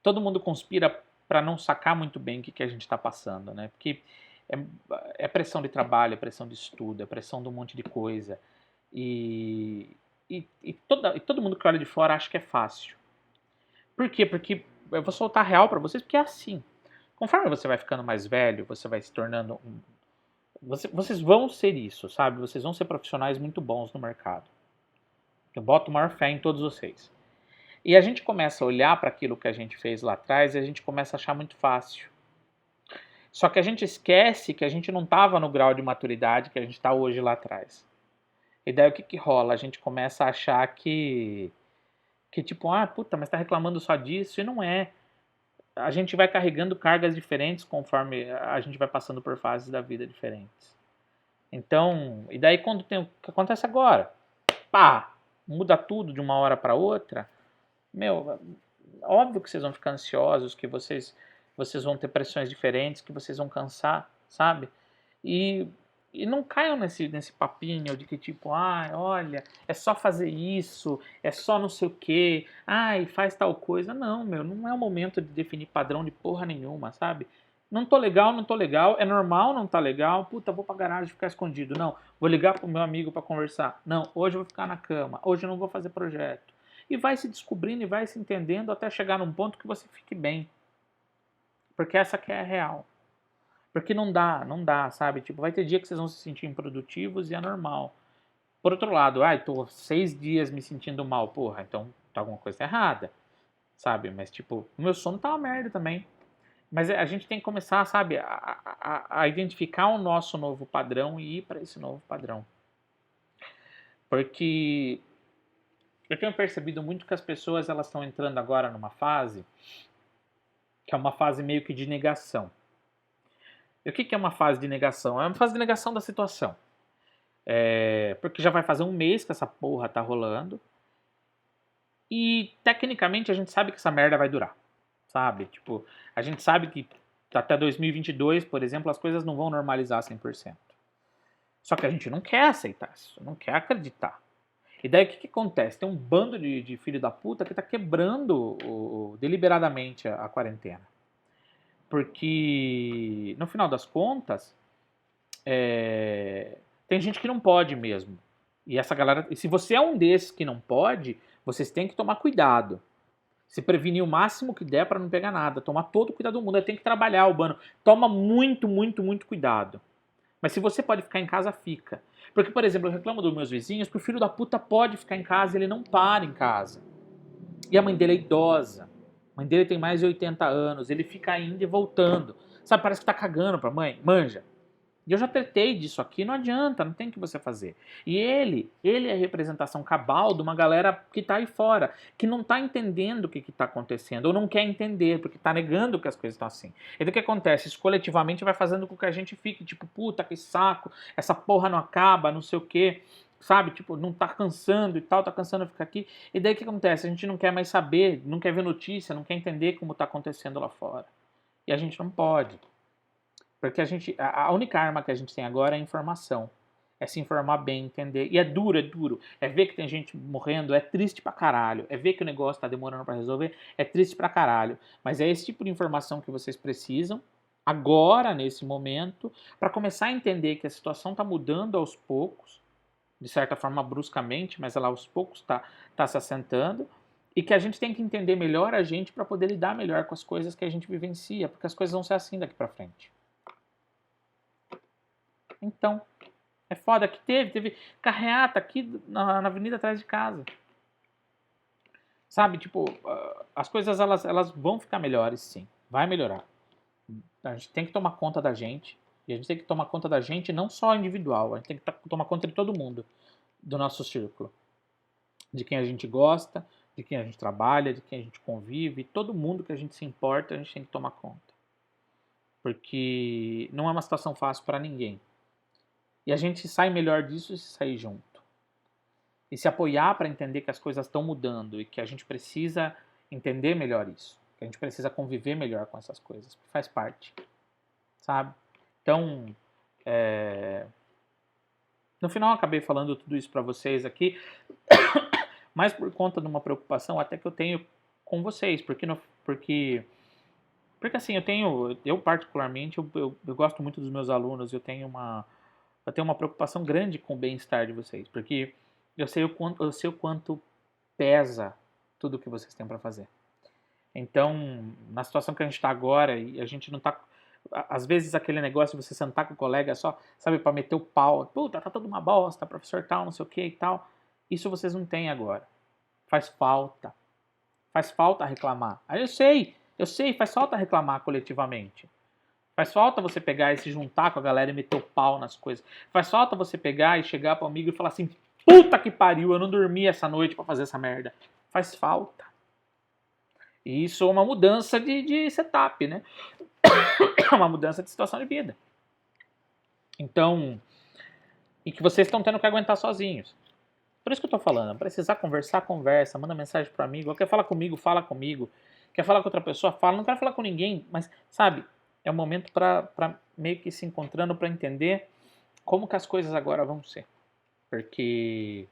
todo mundo conspira para não sacar muito bem o que a gente está passando, né? Porque é, é pressão de trabalho, é pressão de estudo, é pressão de um monte de coisa. E todo mundo que olha de fora acha que é fácil. Por quê? Porque eu vou soltar real para vocês, porque é assim. Conforme você vai ficando mais velho, você vai se tornando vocês vão ser isso, sabe? Vocês vão ser profissionais muito bons no mercado. Eu boto maior fé em todos vocês. E a gente começa a olhar para aquilo que a gente fez lá atrás e a gente começa a achar muito fácil. Só que a gente esquece que a gente não estava no grau de maturidade que a gente está hoje lá atrás. E daí o que rola? A gente começa a achar que tipo, puta, mas tá reclamando só disso, e não é. A gente vai carregando cargas diferentes conforme a gente vai passando por fases da vida diferentes. Então, e daí quando tem o que acontece agora? Pá, muda tudo de uma hora para outra. Meu, óbvio que vocês vão ficar ansiosos, que vocês vão ter pressões diferentes, que vocês vão cansar, sabe? E, e não caiam nesse papinho de que tipo, olha, é só fazer isso, é só não sei o quê, faz tal coisa. Não, meu, não é o momento de definir padrão de porra nenhuma, sabe? Não tô legal, é normal não tá legal, puta, vou pra garagem ficar escondido. Não, vou ligar pro meu amigo pra conversar. Não, hoje eu vou ficar na cama, hoje eu não vou fazer projeto. E vai se descobrindo e vai se entendendo até chegar num ponto que você fique bem. Porque essa que é a real. Porque não dá, sabe? Tipo, vai ter dia que vocês vão se sentir improdutivos e é normal. Por outro lado, tô 6 dias me sentindo mal, porra, então tá alguma coisa errada, sabe? Mas, tipo, o meu sono tá uma merda também. Mas a gente tem que começar, sabe, a identificar o nosso novo padrão e ir para esse novo padrão. Porque eu tenho percebido muito que as pessoas elas estão entrando agora numa fase que é uma fase meio que de negação. E o que é uma fase de negação? É uma fase de negação da situação. Porque já vai fazer um mês que essa porra tá rolando. E tecnicamente a gente sabe que essa merda vai durar. Sabe? Tipo, a gente sabe que até 2022, por exemplo, as coisas não vão normalizar 100%. Só que a gente não quer aceitar isso, não quer acreditar. E daí o que acontece? Tem um bando de filho da puta que tá quebrando deliberadamente a quarentena. Porque, no final das contas, tem gente que não pode mesmo. E essa galera. E se você é um desses que não pode, vocês têm que tomar cuidado. Se prevenir o máximo que der para não pegar nada. Tomar todo o cuidado do mundo. Aí tem que trabalhar, Urbano. Toma muito, muito, muito cuidado. Mas se você pode ficar em casa, fica. Porque, por exemplo, eu reclamo dos meus vizinhos que o filho da puta pode ficar em casa e ele não para em casa. E a mãe dele é idosa. A mãe dele tem mais de 80 anos. Ele fica indo e voltando. Sabe, parece que tá cagando pra mãe. Manja. E eu já tratei disso aqui, não adianta, não tem o que você fazer. E ele é a representação cabal de uma galera que tá aí fora, que não tá entendendo o que tá acontecendo, ou não quer entender, porque tá negando que as coisas estão assim. E do que acontece? Isso coletivamente vai fazendo com que a gente fique, tipo, puta, que saco, essa porra não acaba, não sei o quê, sabe? Tipo, não tá cansando e tal, tá cansando de ficar aqui. E daí o que acontece? A gente não quer mais saber, não quer ver notícia, não quer entender como tá acontecendo lá fora. E a gente não pode. Porque a única arma que a gente tem agora é a informação. É se informar bem, entender. E é duro. É ver que tem gente morrendo, é triste pra caralho. É ver que o negócio tá demorando pra resolver, é triste pra caralho. Mas é esse tipo de informação que vocês precisam, agora, nesse momento, para começar a entender que a situação tá mudando aos poucos, de certa forma bruscamente, mas ela aos poucos tá se assentando. E que a gente tem que entender melhor a gente para poder lidar melhor com as coisas que a gente vivencia, porque as coisas vão ser assim daqui pra frente. Então, é foda que teve carreata aqui na avenida atrás de casa. Sabe, tipo, as coisas elas vão ficar melhores, sim. Vai melhorar. A gente tem que tomar conta da gente. E a gente tem que tomar conta da gente não só individual. A gente tem que tomar conta de todo mundo. Do nosso círculo. De quem a gente gosta, de quem a gente trabalha, de quem a gente convive. Todo mundo que a gente se importa, a gente tem que tomar conta. Porque não é uma situação fácil para ninguém. E a gente sai melhor disso se sair junto. E se apoiar para entender que as coisas estão mudando e que a gente precisa entender melhor isso. Que a gente precisa conviver melhor com essas coisas. Faz parte. Sabe? Então, no final eu acabei falando tudo isso para vocês aqui, mais por conta de uma preocupação até que eu tenho com vocês. Porque assim, eu particularmente, eu gosto muito dos meus alunos, eu tenho uma preocupação grande com o bem-estar de vocês, porque eu sei o quanto pesa tudo que vocês têm para fazer. Então, na situação que a gente está agora, e a gente não está... Às vezes aquele negócio de você sentar com o colega só, sabe, para meter o pau. Puta, tá tudo uma bosta, professor tal, não sei o que e tal. Isso vocês não têm agora. Faz falta. Faz falta reclamar. Aí eu sei, faz falta reclamar coletivamente. Faz falta você pegar e se juntar com a galera e meter o pau nas coisas. Faz falta você pegar e chegar pro amigo e falar assim: puta que pariu, eu não dormi essa noite pra fazer essa merda. Faz falta. E isso é uma mudança de setup, né? Uma mudança de situação de vida. Então, e que vocês estão tendo que aguentar sozinhos. Por isso que eu tô falando, precisar conversar, conversa, manda mensagem pro amigo, quer falar comigo, fala comigo, quer falar com outra pessoa, fala, não quero falar com ninguém, mas, sabe, é um momento pra meio que se encontrando pra entender como que as coisas agora vão ser. Porque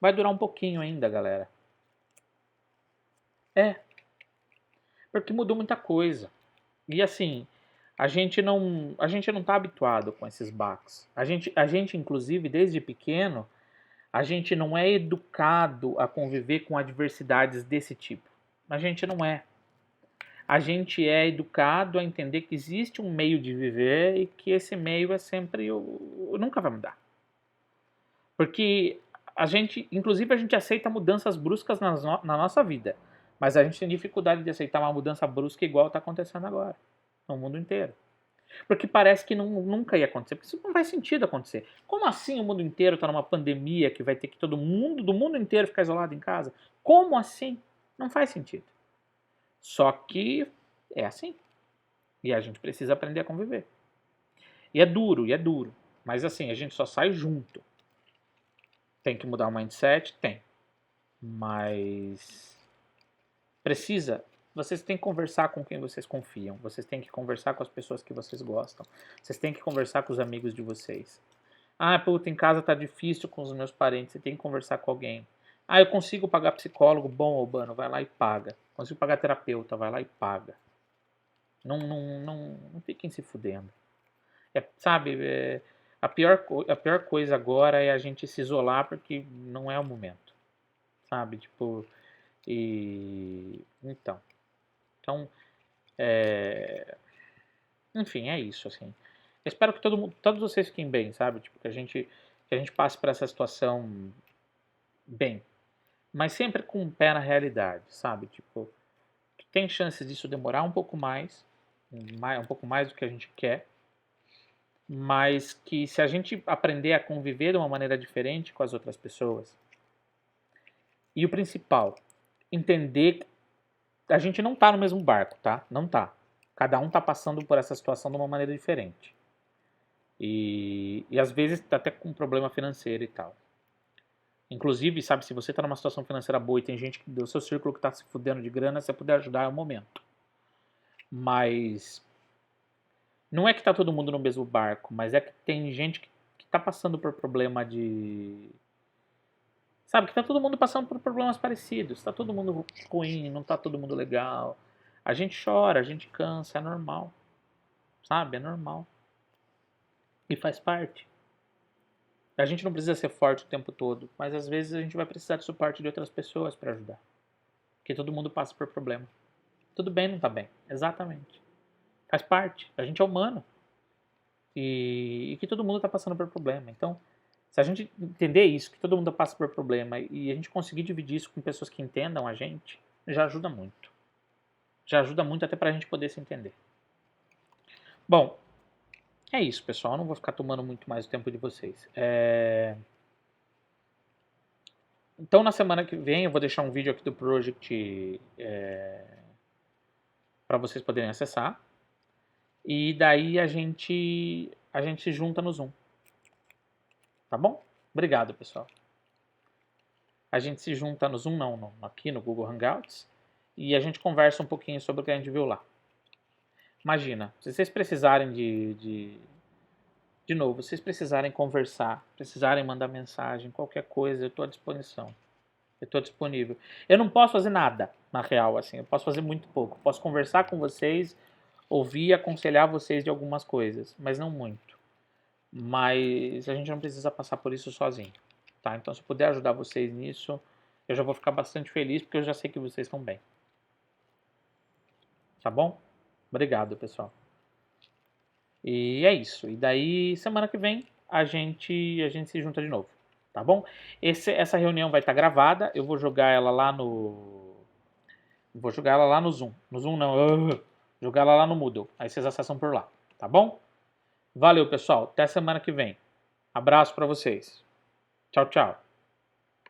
vai durar um pouquinho ainda, galera. Porque mudou muita coisa. E assim, a gente não tá habituado com esses baques. A gente inclusive, desde pequeno, a gente não é educado a conviver com adversidades desse tipo. A gente não é. A gente é educado a entender que existe um meio de viver e que esse meio é sempre nunca vai mudar. Porque inclusive a gente aceita mudanças bruscas na nossa vida, mas a gente tem dificuldade de aceitar uma mudança brusca igual está acontecendo agora, no mundo inteiro. Porque parece que nunca ia acontecer, porque isso não faz sentido acontecer. Como assim o mundo inteiro está numa pandemia que vai ter que todo mundo, do mundo inteiro, ficar isolado em casa? Como assim? Não faz sentido. Só que é assim. E a gente precisa aprender a conviver. E é duro. Mas assim, a gente só sai junto. Tem que mudar o mindset? Tem. Mas vocês têm que conversar com quem vocês confiam. Vocês têm que conversar com as pessoas que vocês gostam. Vocês têm que conversar com os amigos de vocês. Ah, puta, em casa tá difícil com os meus parentes. Você tem que conversar com alguém. Ah, eu consigo pagar psicólogo? Bom, Albano, vai lá e paga. Consigo pagar terapeuta? Vai lá e paga. Não fiquem se fudendo. A pior coisa agora é a gente se isolar porque não é o momento. Sabe? Tipo, Então, enfim, é isso, assim. Eu espero que todos vocês fiquem bem, sabe? Tipo, que a gente passe por essa situação bem. Mas sempre com um pé na realidade, sabe? Tipo, que tem chances disso demorar um pouco mais do que a gente quer, mas que se a gente aprender a conviver de uma maneira diferente com as outras pessoas, e o principal, entender que a gente não tá no mesmo barco, tá? Não tá. Cada um tá passando por essa situação de uma maneira diferente. E às vezes tá até com um problema financeiro e tal. Inclusive, sabe, se você tá numa situação financeira boa e tem gente do seu círculo que tá se fudendo de grana, se você puder ajudar é o momento. Mas não é que tá todo mundo no mesmo barco, mas é que tem gente que tá passando por problema de... Sabe, que tá todo mundo passando por problemas parecidos. Tá todo mundo ruim, não tá todo mundo legal. A gente chora, a gente cansa, é normal. Sabe, é normal. E faz parte. A gente não precisa ser forte o tempo todo, mas às vezes a gente vai precisar de suporte de outras pessoas para ajudar. Porque todo mundo passa por problema. Tudo bem não tá bem. Exatamente. Faz parte. A gente é humano. E que todo mundo tá passando por problema. Então, se a gente entender isso, que todo mundo passa por problema, e a gente conseguir dividir isso com pessoas que entendam a gente, já ajuda muito. Já ajuda muito até pra gente poder se entender. Bom, é isso, pessoal. Eu não vou ficar tomando muito mais o tempo de vocês. Então, na semana que vem, eu vou deixar um vídeo aqui do Project para vocês poderem acessar. E daí a gente se junta no Zoom. Tá bom? Obrigado, pessoal. A gente se junta no Zoom, aqui no Google Hangouts. E a gente conversa um pouquinho sobre o que a gente viu lá. Imagina, se vocês precisarem de novo, se vocês precisarem conversar, precisarem mandar mensagem, qualquer coisa, eu estou à disposição. Eu estou disponível. Eu não posso fazer nada, na real, assim. Eu posso fazer muito pouco. Posso conversar com vocês, ouvir e aconselhar vocês de algumas coisas, mas não muito. Mas a gente não precisa passar por isso sozinho, tá? Então, se eu puder ajudar vocês nisso, eu já vou ficar bastante feliz, porque eu já sei que vocês estão bem. Tá bom? Obrigado, pessoal. E é isso. E daí, semana que vem, a gente se junta de novo. Tá bom? Essa reunião vai estar gravada. Eu vou jogar ela lá no... Vou jogar ela lá no Zoom. No Zoom não. Jogar ela lá no Moodle. Aí vocês acessam por lá. Tá bom? Valeu, pessoal. Até semana que vem. Abraço pra vocês. Tchau, tchau.